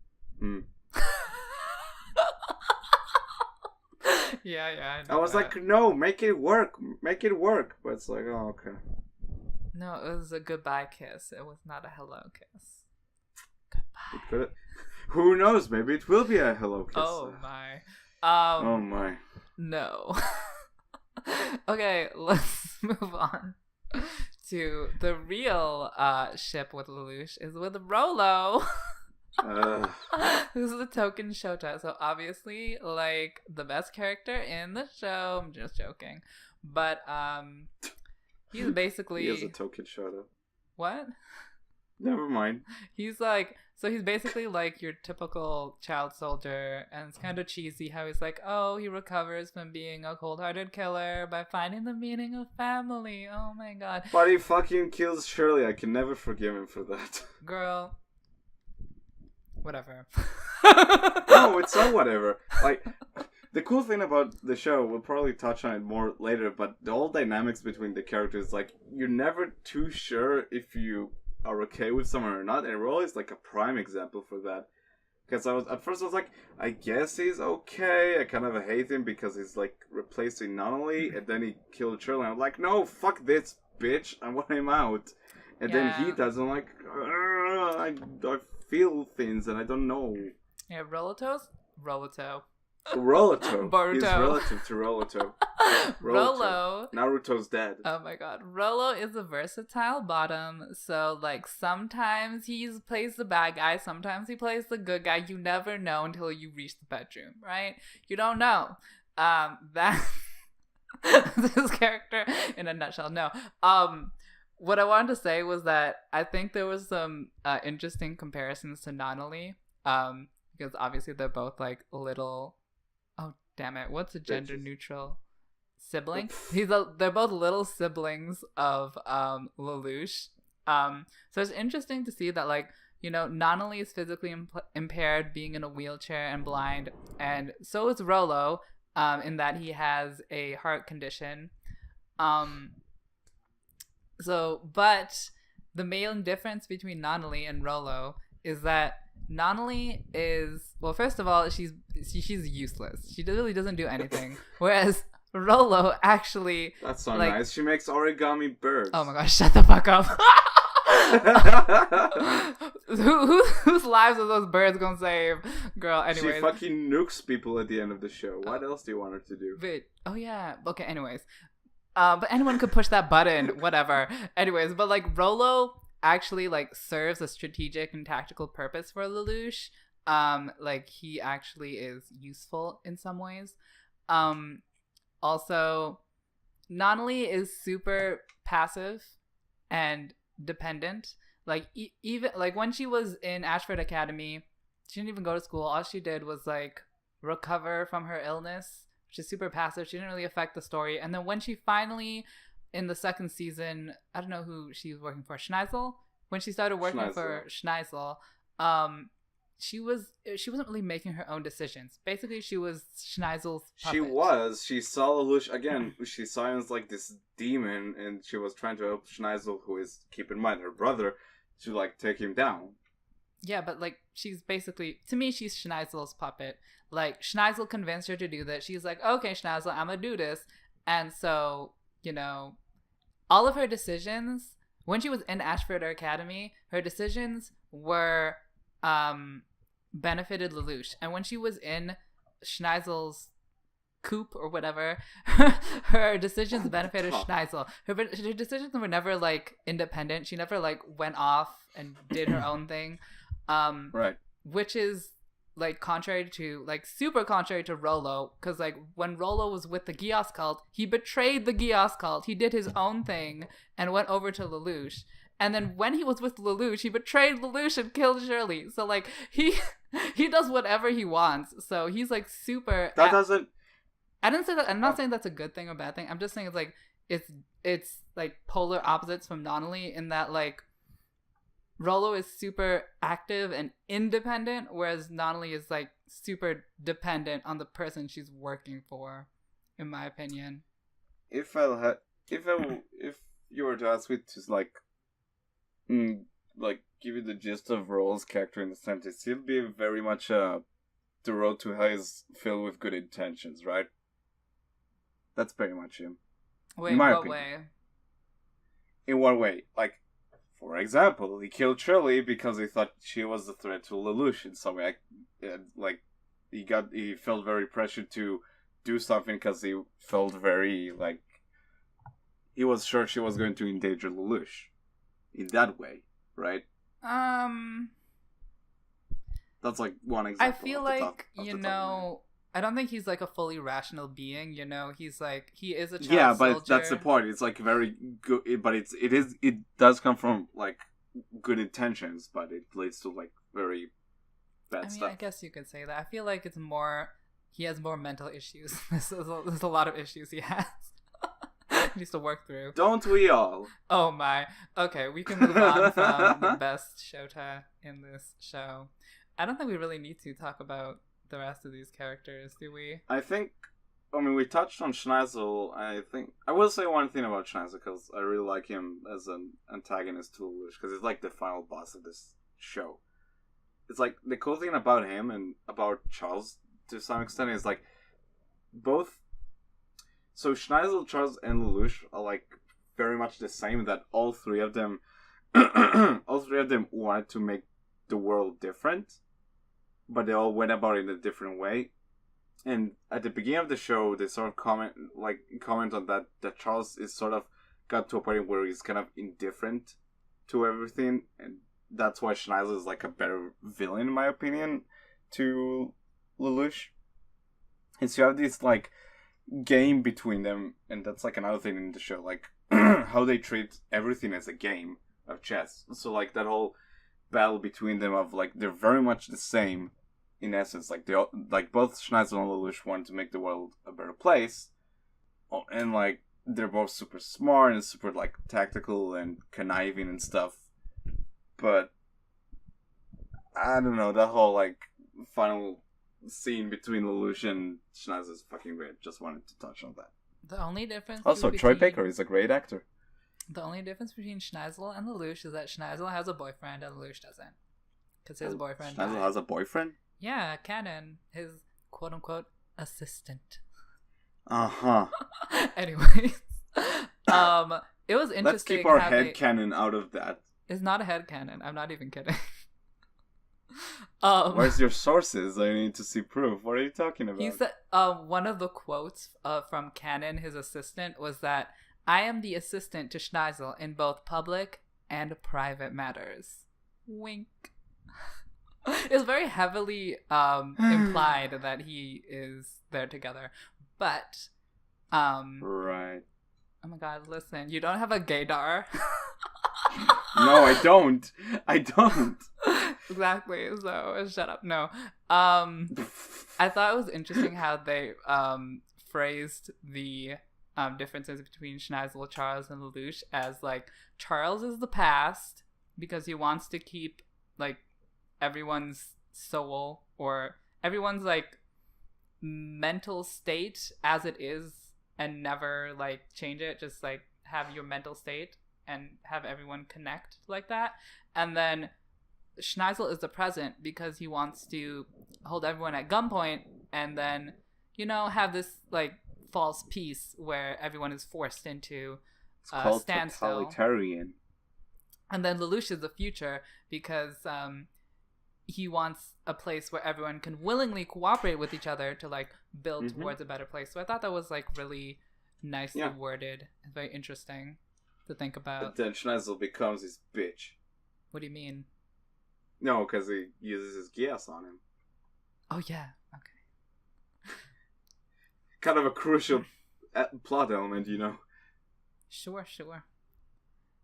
Yeah. I was like, no, make it work. But it's like, oh, okay. No, it was a goodbye kiss. It was not a hello kiss. Goodbye. Who knows? Maybe it will be a hello kiss. Oh my. Oh my. No. Okay, let's move on to the real ship with Lelouch is with Rolo. This is a token Shota, so obviously like the best character in the show. I'm just joking, but he's basically he is a token Shota. What? Never mind. He's basically like your typical child soldier, and it's kind of cheesy how he's like, oh, he recovers from being a cold-hearted killer by finding the meaning of family. Oh my god. But he fucking kills Shirley. I can never forgive him for that. Girl. Whatever. No, it's not whatever. Like, the cool thing about the show, we'll probably touch on it more later, but the whole dynamics between the characters, like, you're never too sure if you are okay with someone or not, and Rolo is like a prime example for that. Because at first I was like, I guess he's okay. I kind of hate him because he's like replacing Nunnally, and then he killed Shirley. I'm like, no, fuck this bitch. I want him out. And then he doesn't like, I feel things and I don't know. Yeah, Roloto. Boruto. Boruto. He's relative to Roloto. Rolo. Naruto's dead. Oh my god. Rolo is a versatile bottom. So, like, sometimes he plays the bad guy. Sometimes he plays the good guy. You never know until you reach the bedroom, right? You don't know. That... this character in a nutshell. No. What I wanted to say was that I think there was some interesting comparisons to Nunnally. Because obviously they're both, like, little... Oh, damn it. What's a gender-neutral sibling? They're both little siblings of Lelouch. So it's interesting to see that, like, you know, Nunnally is physically impaired, being in a wheelchair and blind. And so is Rolo, in that he has a heart condition. But the main difference between Nunnally and Rolo is that Nunnally is, well, first of all, she's useless. She really doesn't do anything. Whereas Rolo actually... That's so nice. She makes origami birds. Oh my gosh, shut the fuck up. Whose lives are those birds gonna save? Girl, anyways. She fucking nukes people at the end of the show. What else do you want her to do? Oh yeah. Okay, anyways. But anyone could push that button, whatever. Anyways, but like Rolo actually like serves a strategic and tactical purpose for Lelouch. Like he actually is useful in some ways. Also, Nunnally is super passive and dependent. Like even like when she was in Ashford Academy, she didn't even go to school. All she did was like recover from her illness. She's super passive. She didn't really affect the story. And then when she finally, in the second season, I don't know who she was working for, Schneisel? When she started working for Schneisel, she wasn't really making her own decisions. Basically, she was Schneisel's puppet. She saw Lelouch, again, she saw him as like this demon, and she was trying to help Schneisel, who is, keep in mind, her brother, to like take him down. Yeah, but like she's basically, to me, she's Schneisel's puppet. Like Schneisel convinced her to do that. She's like, okay, Schneisel, I'm gonna do this. And so, all of her decisions, when she was in Ashford Academy, her decisions were benefited Lelouch. And when she was in Schneisel's coop or whatever, her decisions benefited Schneisel. Her decisions were never like independent. She never like went off and did her own thing. Right. Which is like super contrary to Rollo, because like when Rollo was with the Geass cult, he betrayed the Geass cult. He did his own thing and went over to Lelouch. And then when he was with Lelouch, he betrayed Lelouch and killed Shirley. So like he does whatever he wants. So he's like super. That doesn't. I didn't say that. I'm not saying that's a good thing or bad thing. I'm just saying it's like polar opposites from Donnelly in that like Rollo is super active and independent, whereas Donnelly is like super dependent on the person she's working for, in my opinion. If you were to ask me to like give you the gist of Rollo's character in the sense, it'll be very much the road to hell is filled with good intentions, right? That's pretty much him. Wait, in what way? In what way? Like, for example, he killed Shirley because he thought she was a threat to Lelouch in some way. Like, he felt very pressured to do something because he felt very, like, he was sure she was going to endanger Lelouch. In that way, right? That's like one example. I feel like, I don't think he's like a fully rational being, he's like, he is a child soldier. But that's the point. It's like very good, but it does come from like good intentions, but it leads to like very bad stuff. I guess you could say that. I feel like it's more, he has more mental issues. There's a lot of issues he has. He needs to work through. Don't we all? Oh my. Okay, we can move on from the best Shota in this show. I don't think we really need to talk about the rest of these characters, do we? We touched on Schneisel. I will say one thing about Schneisel, because I really like him as an antagonist to Lelouch, because he's like the final boss of this show. It's like, the cool thing about him and about Charles, to some extent, is like, both... So Schneisel, Charles, and Lelouch are like very much the same, that all three of them wanted to make the world different, but they all went about it in a different way. And at the beginning of the show, they sort of comment on that Charles is sort of got to a point where he's kind of indifferent to everything, and that's why Schneisel is like a better villain, in my opinion, to Lelouch. And so you have this like game between them, and that's like another thing in the show, like how they treat everything as a game of chess. So like that whole battle between them of like they're very much the same in essence. Like they all, like both Schneisel and Lelouch want to make the world a better place, and like they're both super smart and super like tactical and conniving and stuff. But I don't know, that whole like final scene between Lelouch and Schneisel is fucking great. Just wanted to touch on that. The only difference. Also, Troy Baker is a great actor. The only difference between Schneisel and Lelouch is that Schneisel has a boyfriend and Lelouch doesn't, because his boyfriend. Schneisel has a boyfriend. Yeah, Cannon, his quote unquote assistant. Anyways, it was interesting. Let's keep our head canon out of that. It's not a head canon. I'm not even kidding. Where's your sources? I need to see proof. What are you talking about? He said one of the quotes from Cannon, his assistant, was that I am the assistant to Schneisel in both public and private matters. Wink. It's very heavily implied that he is there together, but right. Oh my god! Listen, you don't have a gaydar. No, I don't. Exactly. So shut up. No. I thought it was interesting how they phrased the differences between Schneisel, Charles, and Lelouch as like Charles is the past because he wants to keep like everyone's soul or everyone's like mental state as it is and never like change it. Just like have your mental state and have everyone connect like that. And then Schneisel is the present because he wants to hold everyone at gunpoint and then, have this like false peace where everyone is forced into It's called standstill. totalitarian. And then Lelouch is the future because he wants a place where everyone can willingly cooperate with each other to like build towards a better place. So I thought that was like really nicely worded and very interesting to think about. But then Schneizel becomes his bitch. What do you mean? No, because he uses his Geass on him. Oh yeah, okay. Kind of a crucial plot element, you know. Sure.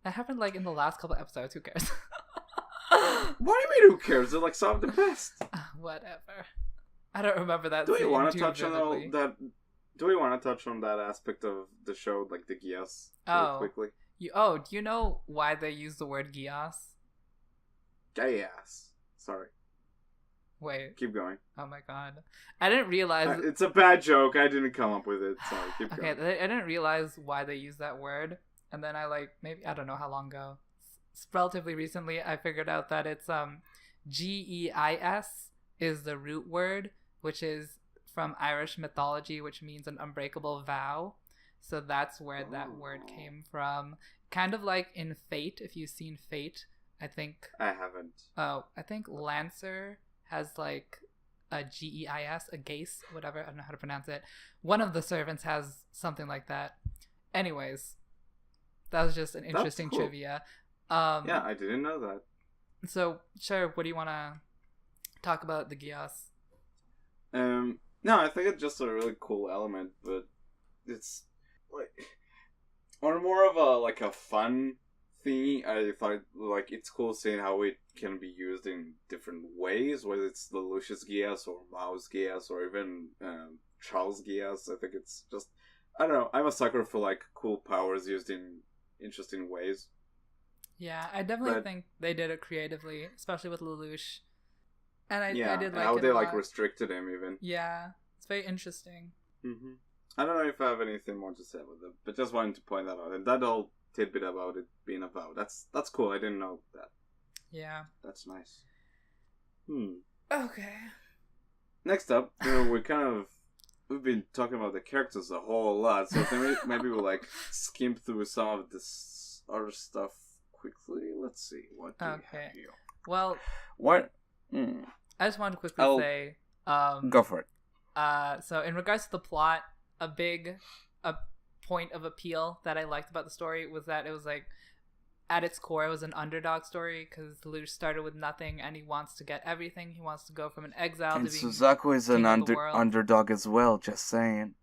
That happened like in the last couple episodes. Who cares? What do you mean? Who cares? They're like some of the best. Whatever. I don't remember that. Do we want to too touch vividly. on that? Do we want to touch on that aspect of the show, like the Geass, really quickly? Do you know why they use the word Geass? Geass. Sorry. Wait. Keep going. Oh my god. I didn't realize... It's a bad joke. I didn't come up with it. Sorry. Keep going. Okay, I didn't realize why they use that word. And then I I don't know how long ago. Relatively recently, I figured out that it's Geis is the root word, which is from Irish mythology, which means an unbreakable vow. So that's where that word came from. Kind of like in Fate, if you've seen Fate, I think... I haven't. Oh, I think Lancer has like a Geis, a Geass, whatever. I don't know how to pronounce it. One of the servants has something like that. Anyways, that was just an interesting trivia. Yeah, I didn't know that. So, sure, what do you want to talk about the Geass? No, I think it's just a really cool element, but it's like on more of a fun thingy. I thought like it's cool seeing how it can be used in different ways, whether it's the Lucius Geass or Mao's Geass or even Charles Geass. I think it's just, I don't know, I'm a sucker for like cool powers used in interesting ways. Yeah, I definitely think they did it creatively, especially with Lelouch. And I did like how it they a like lot. restricted him even. Yeah, it's very interesting. Mm-hmm. I don't know if I have anything more to say with it, but just wanted to point that out. And that whole tidbit about it being a vow, that's cool. I didn't know that. Yeah. That's nice. Okay. Next up, we've been talking about the characters a whole lot, so maybe we'll like skim through some of this other stuff quickly. Let's see. What do we have here? Well, what? I just wanted to quickly say... go for it. So in regards to the plot, a point of appeal that I liked about the story was that it was like, at its core, it was an underdog story because Lelouch started with nothing and he wants to get everything. He wants to go from an exile and to being Suzaku is an underdog as well, just saying.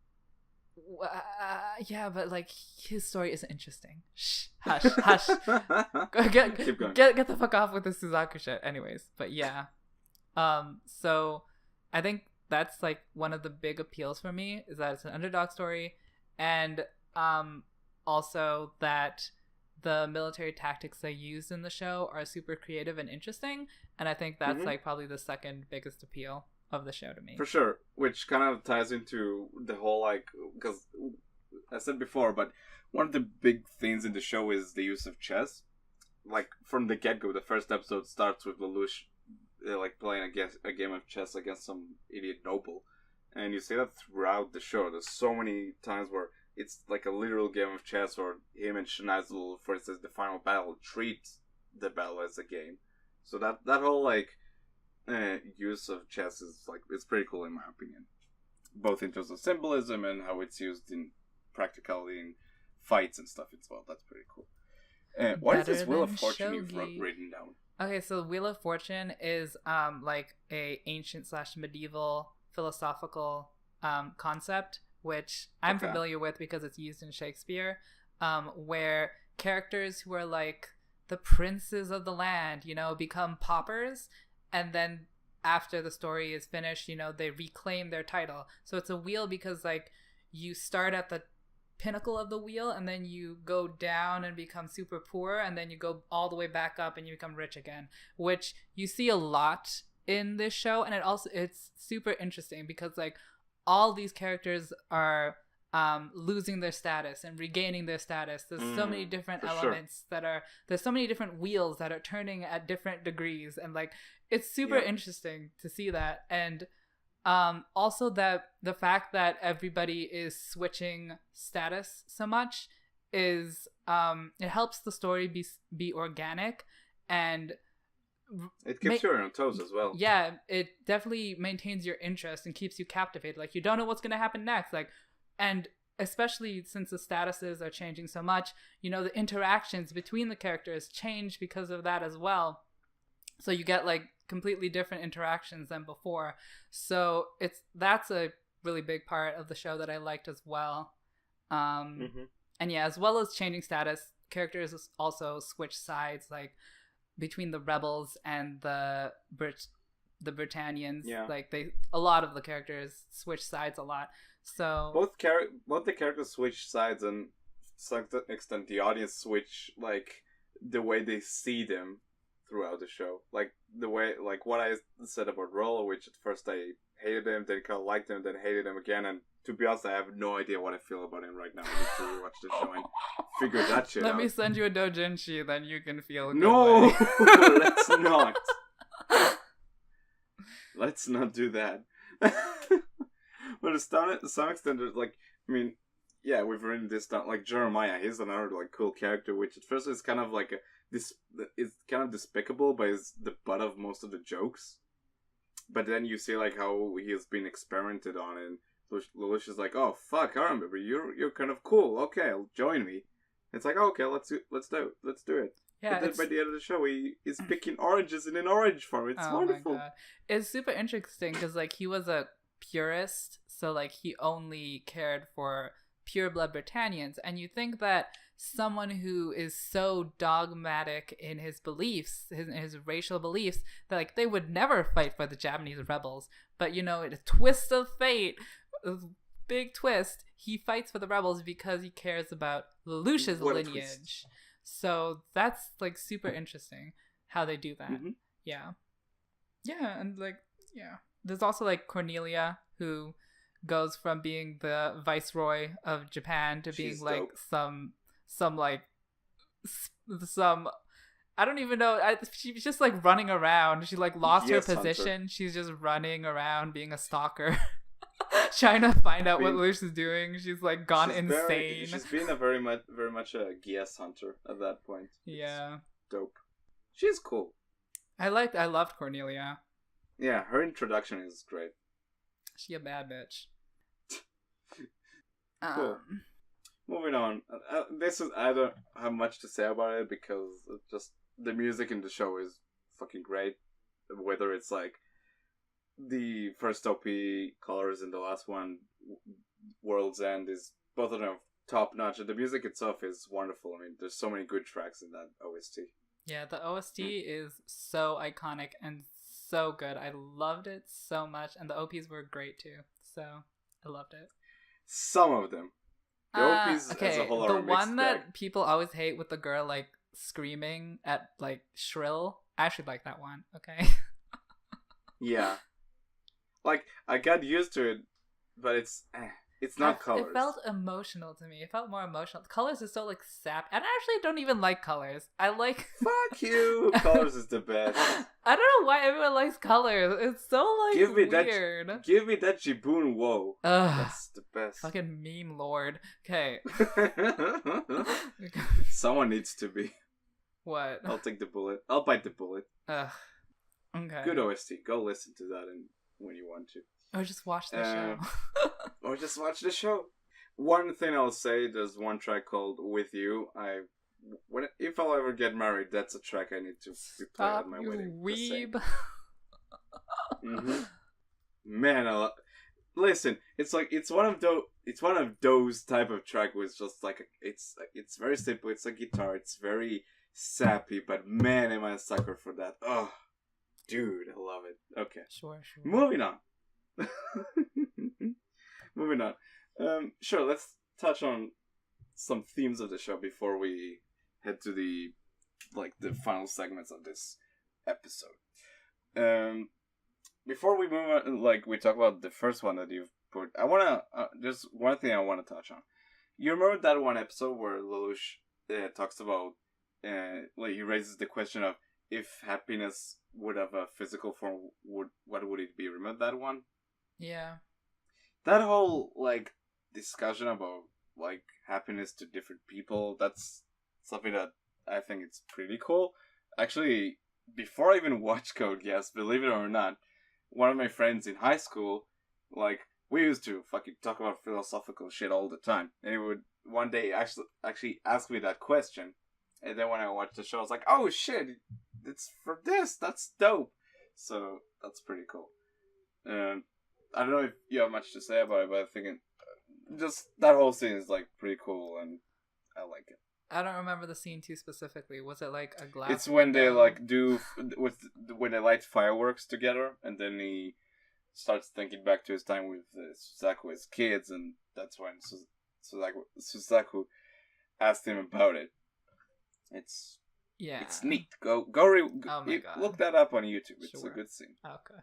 Yeah, but like his story isn't interesting. Shh, hush. Keep going. Get the fuck off with the Suzaku shit. Anyways, but yeah. So I think that's like one of the big appeals for me is that it's an underdog story, and also that the military tactics they use in the show are super creative and interesting, and I think that's like probably the second biggest appeal of the show to me. For sure, which kind of ties into the whole like, because I said before, but one of the big things in the show is the use of chess. Like from the get-go, the first episode starts with Lelouch like playing a game of chess against some idiot noble, and you see that throughout the show. There's so many times where it's like a literal game of chess, or him and Schneizel, for instance, the final battle, treat the battle as a game. So that whole like use of chess is like, it's pretty cool in my opinion, both in terms of symbolism and how it's used in practicality in fights and stuff as well. That's pretty cool. What is this Wheel of Fortune you've written down? Okay, so Wheel of Fortune is like a ancient / medieval philosophical concept, which I'm familiar with because it's used in Shakespeare, where characters who are like the princes of the land, become paupers, and then after the story is finished, they reclaim their title. So it's a wheel because like you start at the pinnacle of the wheel and then you go down and become super poor, and then you go all the way back up and you become rich again, which you see a lot in this show. And it's super interesting because like all these characters are losing their status and regaining their status. There's so many different elements there's so many different wheels that are turning at different degrees, and like it's super interesting to see that. And Also, that the fact that everybody is switching status so much is it helps the story be organic, and it keeps you on your toes as well. Yeah, it definitely maintains your interest and keeps you captivated. Like, you don't know what's going to happen next. Like, and especially since the statuses are changing so much, you know, the interactions between the characters change because of that as well. So you get like completely different interactions than before. So that's a really big part of the show that I liked as well. And yeah, as well as changing status, characters also switch sides, like between the rebels and the Britannians. Yeah. Like a lot of the characters switch sides a lot. So both the characters switch sides, and to some extent the audience switch like the way they see them throughout the show. Like the way, like what I said about Rollo, which at first I hated him, then kind of liked him, then hated him again, and to be honest, I have no idea what I feel about him right now. I need to rewatch the show and figure that shit out. Let me send you a doujinshi, then you can feel. No, let's not. Let's not do that. But to some extent, there's like, I mean, yeah, we've written this down. Like Jeremiah, he's another like cool character, which at first is kind of like it's kind of despicable, but is the butt of most of the jokes. But then you see like how he has been experimented on, and Lelouch is like, "Oh fuck, I remember you're kind of cool. Okay, join me." It's like, okay, let's do it. Yeah, and then by the end of the show, he is picking oranges in an orange farm. It's wonderful. My God. It's super interesting because like he was a purist, so like he only cared for pure-blood Britannians, and you think that someone who is so dogmatic in his beliefs, his racial beliefs, that like they would never fight for the Japanese rebels, but you know, in a twist of fate, a big twist, he fights for the rebels because he cares about Lelouch's lineage. So that's like super interesting how they do that. Yeah, and like there's also like Cornelia, who goes from being the viceroy of Japan to being like some I don't even know. She's just like running around. She like lost her position. Hunter. She's just running around being a stalker, trying to find out what Lelouch is doing. She's like gone insane. She's been very much a Geass hunter at that point. Yeah, it's dope. She's cool. I loved Cornelia. Yeah, her introduction is great. She a bad bitch. Cool. Moving on. I don't have much to say about it because just the music in the show is fucking great. Whether it's like the first OP, Colors, and the last one, World's End, is both of them top notch. And the music itself is wonderful. I mean, there's so many good tracks in that OST. Yeah, the OST is so iconic and so good. I loved it so much, and the OPs were great too. So I loved it. Some of them. The OPs as a whole are the one that people always hate with the girl like screaming at like shrill. I actually like that one. Okay. Yeah. Like I got used to it, but it's not Colors. It felt emotional to me. It felt more emotional. Colors is so like sap. And I actually don't even like Colors. I like. Fuck you. Colors is the best. I don't know why everyone likes Colors. It's so like weird. Give me that Jibun Woe. That's the best. Fucking meme lord. Okay. Someone needs to be. What? I'll take the bullet. I'll bite the bullet. Okay. Good OST. Go listen to that when you want to. Or just watch the show. Or just watch the show. One thing I'll say, there's one track called With You. If I'll ever get married, that's a track I need to be playing at my wedding. Weeb. Man, listen, it's one of those type of track where it's just like it's very simple. It's a guitar. It's very sappy, but man, am I a sucker for that. Oh, dude, I love it. Okay, sure. Moving on. Sure, let's touch on some themes of the show before we head to the final segments of this episode. Before we move on, we talk about the first one that you've put, I wanna there's one thing I want to touch on. You remember that one episode where Lelouch talks about he raises the question of if happiness would have a physical form, what would it be? Remember that one? Yeah. That whole, like, discussion about, like, happiness to different people, that's something that I think it's pretty cool. Actually, before I even watched Code Geass, believe it or not, one of my friends in high school, like, we used to fucking talk about philosophical shit all the time. And he would one day actually ask me that question. And then when I watched the show, I was like, oh shit, it's for this, that's dope. So, that's pretty cool. I don't know if you have much to say about it, but I think just that whole scene is, like, pretty cool, and I like it. I don't remember the scene too specifically. Was it like a glass? It's when they like when they light fireworks together, and then he starts thinking back to his time with Suzaku as kids, and that's when Suzaku asked him about it. It's neat. Go oh my God. Look that up on YouTube. It's Sure. a good scene. Okay.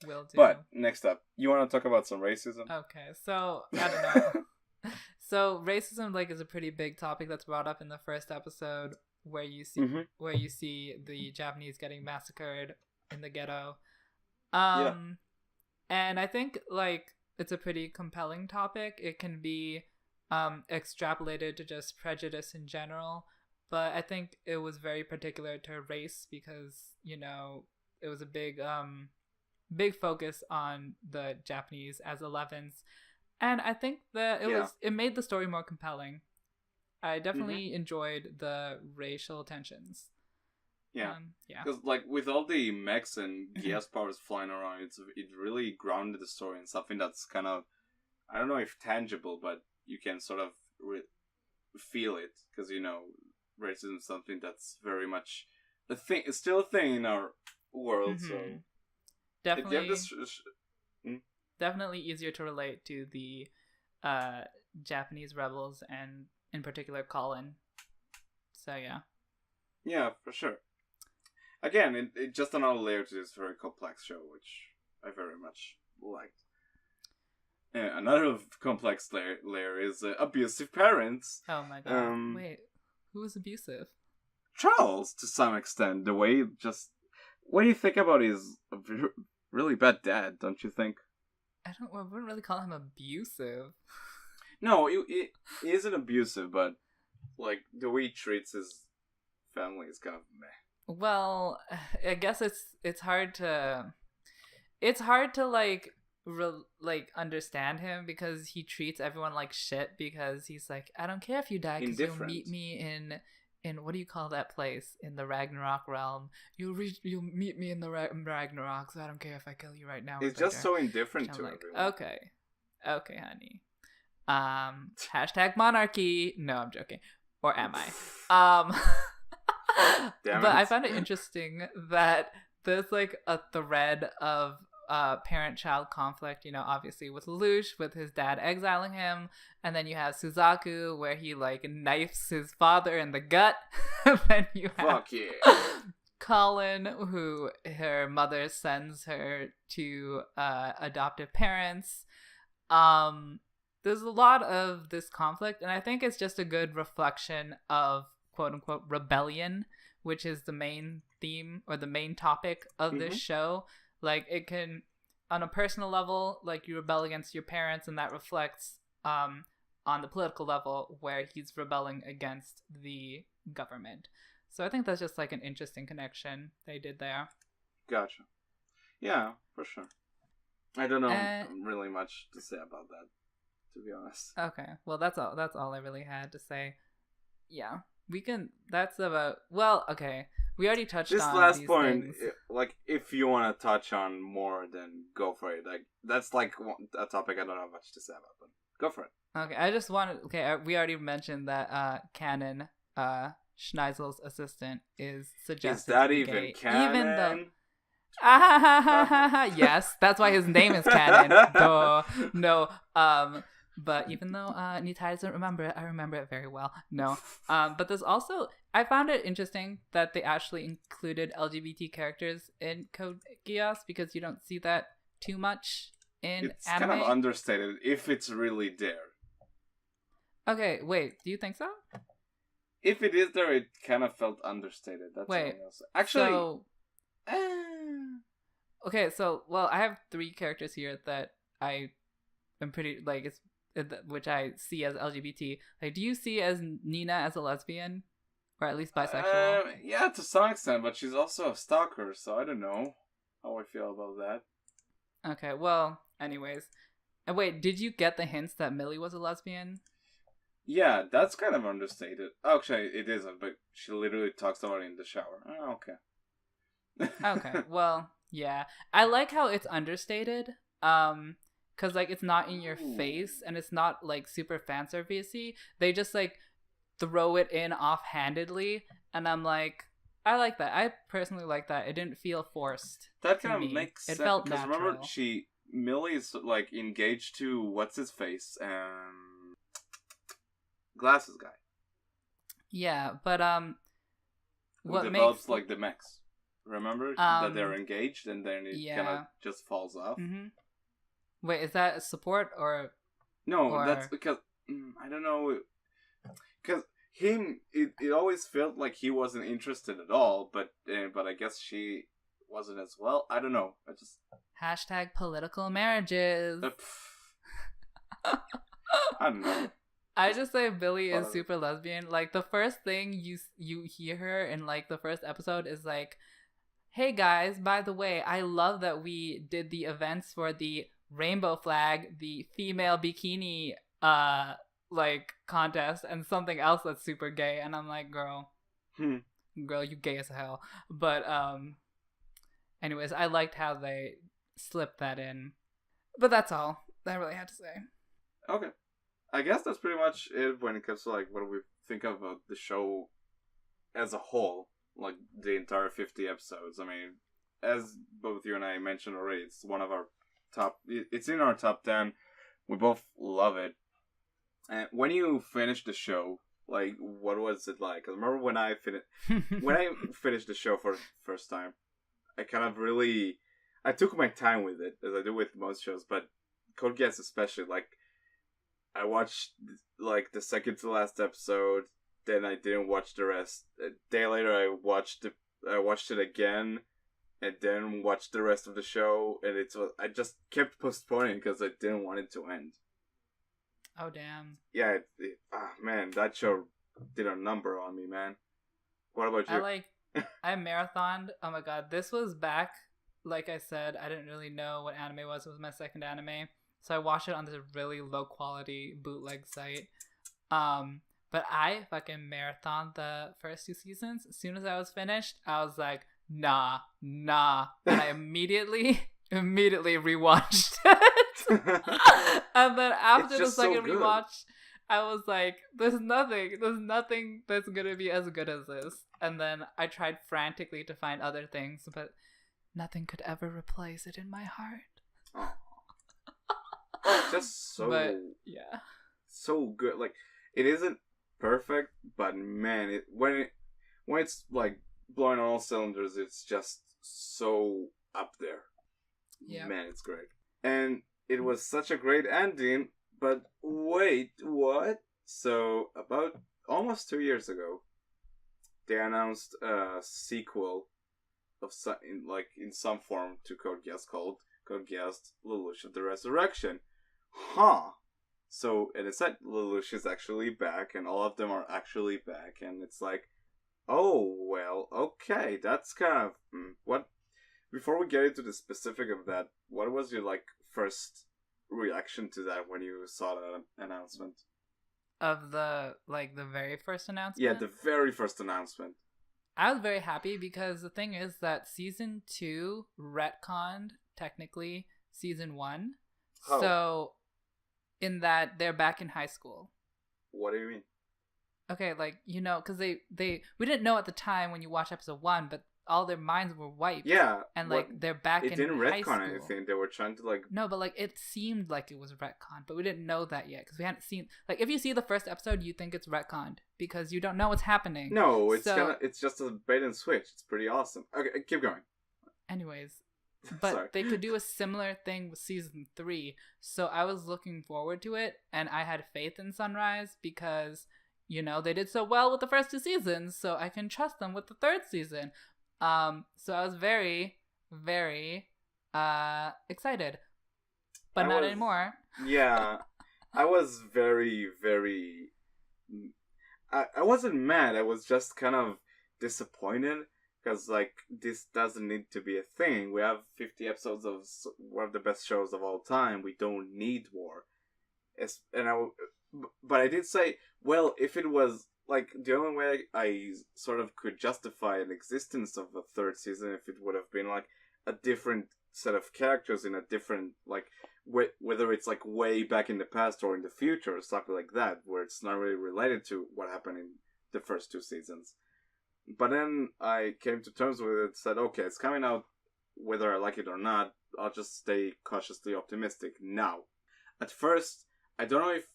Will do. But next up, you want to talk about some racism? Okay, so I don't know. So racism, like, is a pretty big topic that's brought up in the first episode, where you see the Japanese getting massacred in the ghetto. And I think, like, it's a pretty compelling topic. It can be extrapolated to just prejudice in general, but I think it was very particular to race because, you know, it was a big focus on the Japanese as 11s. And I think that it made the story more compelling. I definitely enjoyed the racial tensions. Yeah. Because, like, with all the mechs and Geass powers flying around, it really grounded the story in something that's kind of, I don't know if tangible, but you can sort of feel it. Because, you know, racism is something that's very much a thing. It's still a thing in our world, so... Definitely... Definitely easier to relate to the Japanese rebels, and in particular Colin. So yeah. Yeah, for sure. Again, it just another layer to this very complex show, which I very much liked. Another complex layer is abusive parents. Oh my God. Wait, who was abusive? Charles, to some extent. The way what do you think about his really bad dad, don't you think? I wouldn't really call him abusive. No, it isn't abusive, but, like, the way he treats his family is kind of meh. Well, I guess it's hard to like understand him, because he treats everyone like shit, because he's like, I don't care if you die, because you'll meet me in what do you call that place in the Ragnarok realm? You'll meet me in the Ragnarok, so I don't care if I kill you right now. It's just so indifferent to everyone. Okay, honey. Hashtag monarchy. No, I'm joking. Or am I? But I found it interesting that there's, like, a thread of parent-child conflict, you know, obviously with Lelouch, with his dad exiling him, and then you have Suzaku, where he, like, knifes his father in the gut. Then you have Colin, who her mother sends her to adoptive parents. There's a lot of this conflict, and I think it's just a good reflection of quote-unquote rebellion, which is the main theme or the main topic of this show. Like, it can, on a personal level, like, you rebel against your parents, and that reflects on the political level, where he's rebelling against the government. So I think that's just, like, an interesting connection they did there. Gotcha. Yeah, for sure. I don't know really much to say about that, to be honest. Okay, well, that's all I really had to say. Yeah, that's about, well, okay. We already touched on this last these point. things. Like, if you want to touch on more, then go for it. Like, that's like a topic I don't have much to say about, but go for it. Okay, I just wanted. Okay, we already mentioned that Canon, Schneisel's assistant, is suggested. Is that to be even gay, canon? Even though, yes, that's why his name is Canon. Duh. No, but even though Nitai doesn't remember it, I remember it very well. No, but there's also, I found it interesting that they actually included LGBT characters in Code Geass, because you don't see that too much in it's anime. Kind of understated if it's really there. Okay, wait, do you think so? If it is there, it kind of felt understated. That's wait, actually. So, Okay, so well, I have 3 characters here that I am pretty like which I see as LGBT. Like, do you see as Nina as a lesbian, or at least bisexual? Yeah, to some extent, but she's also a stalker, so I don't know how I feel about that. Okay, well, anyways. And wait, did you get the hints that Millie was a lesbian? Yeah, that's kind of understated. Actually, it isn't, but she literally talks about it in the shower. Oh, okay. Okay, well, yeah. I like how it's understated. Cause like it's not in your face and it's not like super fan servicey. They just like throw it in offhandedly, and I'm like, I like that. I personally like that. It didn't feel forced. That kind of makes sense. It felt natural. Remember, Millie's like engaged to what's his face, glasses guy. Yeah, but what develops like the mechs. Remember that they're engaged, and then it kind of just falls off. Mm-hmm. Wait, is that support or? No, that's because I don't know. Because it always felt like he wasn't interested at all, but I guess she wasn't as well. I don't know. I just # political marriages. I don't know. I just say Billy is super lesbian. Like, the first thing you hear her in like the first episode is like, "Hey guys, by the way, I love that we did the events for the rainbow flag, the female bikini like contest, and something else that's super gay." And I'm like, girl, you gay as hell. But anyways, I liked how they slipped that in. But that's all that I really had to say. Okay. I guess that's pretty much it when it comes to like what we think of the show as a whole, like the entire 50 episodes. I mean, as both you and I mentioned already, it's one of our it's in our top 10. We both love it. And when you finished the show, like, what was it like? 'Cause I remember when I finished the show for the first time, I kind of I took my time with it, as I do with most shows, but Code Geass especially, like, I watched like the second to last episode, then I didn't watch the rest. A day later, I watched it again, and then watched the rest of the show, and I just kept postponing because I didn't want it to end. Oh damn! Yeah, man, that show did a number on me, man. What about you? I marathoned. Oh my god, this was back. Like I said, I didn't really know what anime was. It was my second anime. So I watched it on this really low quality bootleg site. But I fucking marathoned the first 2 seasons. As soon as I was finished, I was like, nah. And I immediately rewatched it. And then after the second rewatch, I was like, there's nothing that's gonna be as good as this. And then I tried frantically to find other things, but nothing could ever replace it in my heart. Oh. Just so so good. Like, it isn't perfect, but man, when it's like blowing on all cylinders, it's just so up there. Yeah, man, it's great. And it was such a great ending. But wait, what? So about almost 2 years ago, they announced a sequel of in some form to Code Geass called Code Geass Lelouch of the Resurrection. Huh. So it is said Lelouch is actually back, and all of them are actually back, and it's like, oh, well, okay, that's kind of... What? Before we get into the specific of that, what was your, like, first reaction to that when you saw that announcement? Of the very first announcement? Yeah, the very first announcement. I was very happy because the thing is that season 2 retconned, technically, season 1. Oh. So, in that they're back in high school. What do you mean? Okay, like, you know, because we didn't know at the time when you watch episode 1, but all their minds were wiped. Yeah. And, like, they're back in high school. It didn't retcon anything. They were trying to, like... No, but, like, it seemed like it was retcon, but we didn't know that yet, because we hadn't seen... Like, if you see the first episode, you think it's retconned, because you don't know what's happening. No, it's just a bait and switch. It's pretty awesome. Okay, keep going. Anyways... But they could do a similar thing with season 3. So I was looking forward to it, and I had faith in Sunrise because, you know, they did so well with the first 2 seasons, so I can trust them with the 3rd season. So I was very, very excited. But not anymore. Yeah. I was very, very... I wasn't mad. I was just kind of disappointed. Because, like, this doesn't need to be a thing. We have 50 episodes of one of the best shows of all time. We don't need more. But I did say, well, if it was... Like, the only way I sort of could justify an existence of a third season if it would have been, like, a different set of characters in a different, like, whether it's, like, way back in the past or in the future or something like that, where it's not really related to what happened in the first 2 seasons. But then I came to terms with it and said, okay, it's coming out whether I like it or not. I'll just stay cautiously optimistic now. At first, I don't know if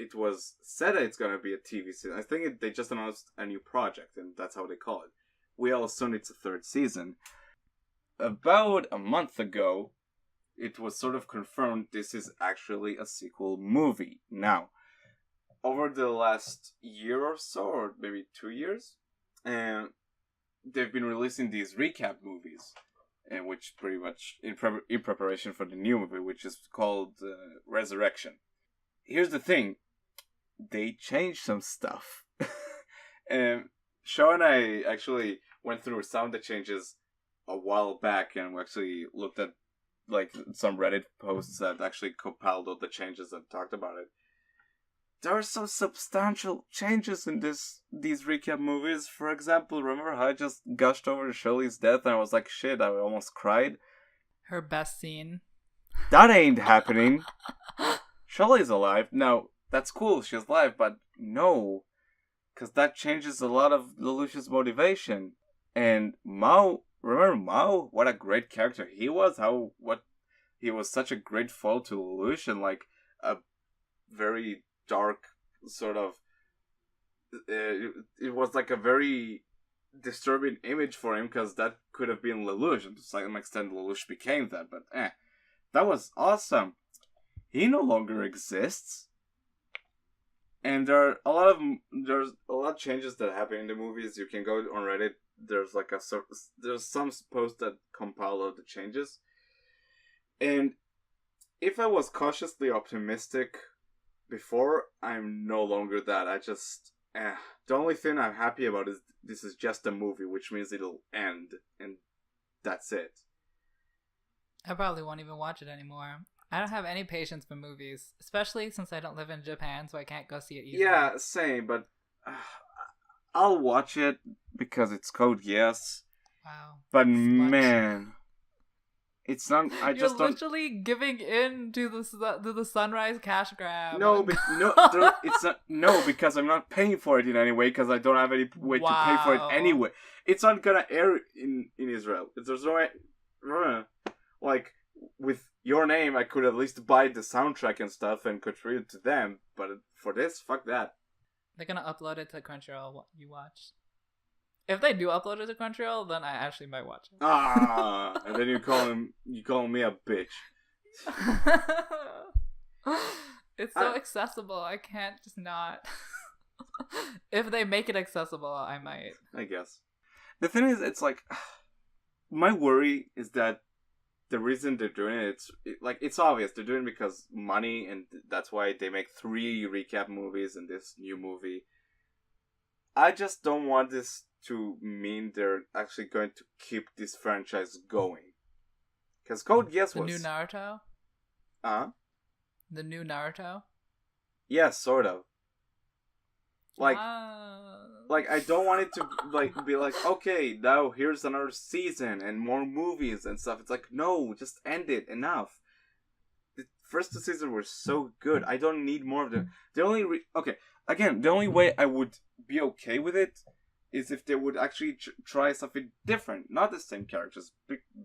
it was said that it's going to be a TV season. I think they just announced a new project, and that's how they call it. We all assumed it's a third season. About a month ago, it was sort of confirmed this is actually a sequel movie. Now, over the last year or so, or maybe 2 years, they've been releasing these recap movies, which pretty much in preparation for the new movie, which is called Resurrection. Here's the thing. They changed some stuff. Shaw and I actually went through some of the changes a while back, and we actually looked at like some Reddit posts that actually compiled all the changes and talked about it. There are some substantial changes in these recap movies. For example, remember how I just gushed over Shirley's death and I was like, shit, I almost cried? Her best scene. That ain't happening. Shirley's alive. Now, that's cool, she's alive, but no. Because that changes a lot of Lelouch's motivation. And Mao, remember Mao? What a great character he was. He was such a great foe to Lelouch, and like a very dark sort of... It was like a very disturbing image for him, because that could have been Lelouch, and to some extent Lelouch became that, but that was awesome. He no longer exists. And there's a lot of changes that happen in the movies. You can go on Reddit. There's like there's some posts that compile all the changes. And if I was cautiously optimistic before, I'm no longer that. I just the only thing I'm happy about is this is just a movie, which means it'll end, and that's it. I probably won't even watch it anymore. I don't have any patience for movies, especially since I don't live in Japan, so I can't go see it easily. Yeah, same, but I'll watch it because it's Code Geass. Wow. But man, it's not. You're literally giving in to the Sunrise cash grab. No, it's not. No, because I'm not paying for it in any way, because I don't have any way to pay for it anyway. It's not gonna air in Israel. There's no way. Like, with Your Name, I could at least buy the soundtrack and stuff and contribute to them, but for this, fuck that. They're gonna upload it to Crunchyroll. What you watch? If they do upload it to Crunchyroll, then I actually might watch it. And then you call me a bitch. It's so accessible. I can't just not. If they make it accessible, I might. I guess. The thing is, it's like, my worry is that the reason they're doing it, it's obvious. They're doing it because money, and that's why they make 3 recap movies in this new movie. I just don't want this to mean they're actually going to keep this franchise going. Because Code Geass was... The new Naruto? The new Naruto? Yeah, sort of. Like, I don't want it to be like, okay, now here's another season and more movies and stuff. It's like, no, just end it. Enough. The first 2 seasons were so good. I don't need more of them. The only way I would be okay with it is if they would actually try something different. Not the same characters.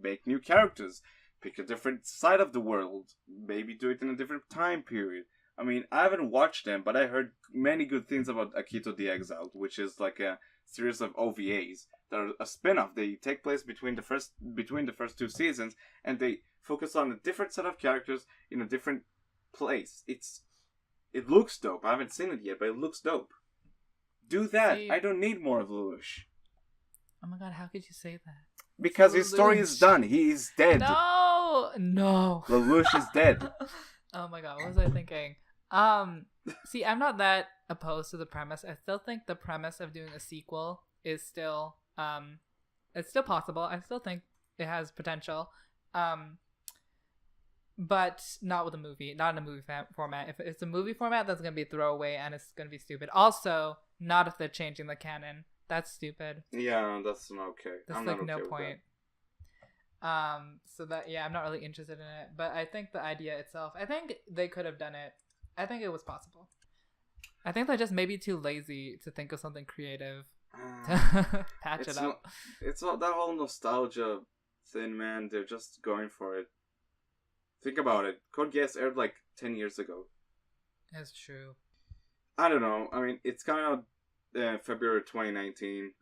Make new characters. Pick a different side of the world. Maybe do it in a different time period. I mean, I haven't watched them, but I heard many good things about Akito the Exiled, which is like a series of OVAs that are a spin-off. They take place between the first 2 seasons, and they focus on a different set of characters in a different place. It looks dope. I haven't seen it yet, but it looks dope. Do that. I don't need more of Lelouch. Oh my god, how could you say that? Because his story is done. He is dead. No! No. Lelouch is dead. Oh my god, what was I thinking? See, I'm not that opposed to the premise. I still think the premise of doing a sequel is still it's still possible. I still think it has potential. But not with a movie, not in a movie format. If it's a movie format, that's gonna be throwaway and it's gonna be stupid. Also, not if they're changing the canon. That's stupid. Yeah, that's not okay. There's I'm like not okay no with point. So that I'm not really interested in it. But I think the idea itself, I think they could have done it. I think it was possible. I think they're just maybe too lazy to think of something creative to patch it up. It's not that whole nostalgia thing, man. They're just going for it. Think about it. Code Geass aired like 10 years ago. It's true. I don't know. I mean, it's coming out February 2019.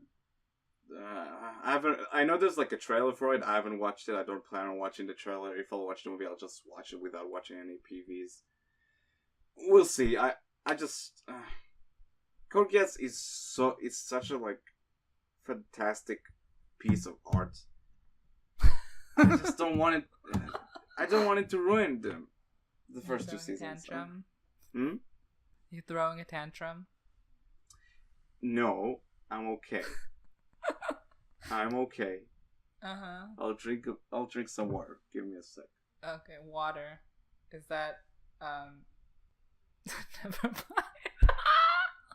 I know there's like a trailer for it. I haven't watched it. I don't plan on watching the trailer. If I'll watch the movie, I'll just watch it without watching any PVs. We'll see. I just Code Geass is such a like fantastic piece of art. I just don't want it. I don't want it to ruin the first two seasons. Tantrum? Hmm? You throwing a tantrum? No, I'm okay. I'm okay. Uh-huh. I'll drink some water. Give me a sec. Okay, water. Is that never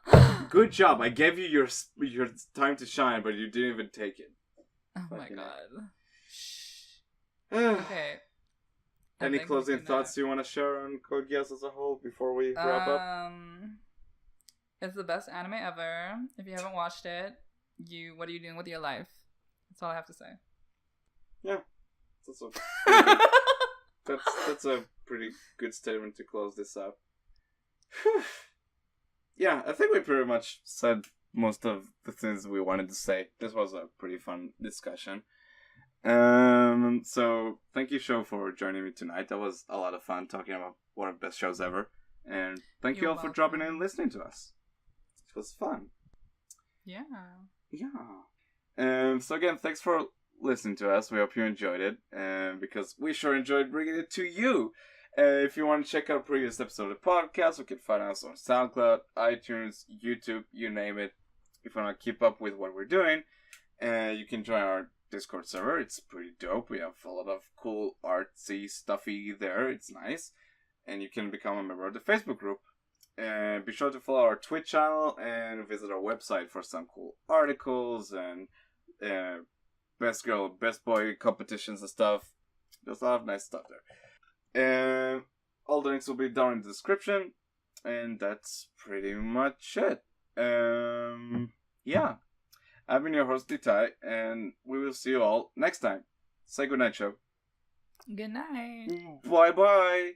mind. Good job. I gave you your time to shine, but you didn't even take it. Oh my Fucking god. Okay. Any closing thoughts you want to share on Code Geass as a whole before we wrap up? It's the best anime ever. If you haven't watched it, what are you doing with your life? That's all I have to say. Yeah. That's a pretty good statement to close this up. Yeah, I think we pretty much said most of the things we wanted to say. This was a pretty fun discussion. So thank you, Sho, for joining me tonight. That was a lot of fun talking about one of the best shows ever. And thank you all for dropping in and listening to us. It was fun. Yeah. So again, thanks for listening to us. We hope you enjoyed it. Because we sure enjoyed bringing it to you. If you want to check out previous episodes of the podcast, you can find us on SoundCloud, iTunes, YouTube, you name it. If you want to keep up with what we're doing, you can join our Discord server. It's pretty dope. We have a lot of cool artsy stuffy there. It's nice. And you can become a member of the Facebook group. And be sure to follow our Twitch channel and visit our website for some cool articles and best girl, best boy competitions and stuff. There's a lot of nice stuff there. And all the links will be down in the description. And that's pretty much it. Yeah. I've been your host, Itai, and we will see you all next time. Say goodnight, Sho. Good night. Bye-bye.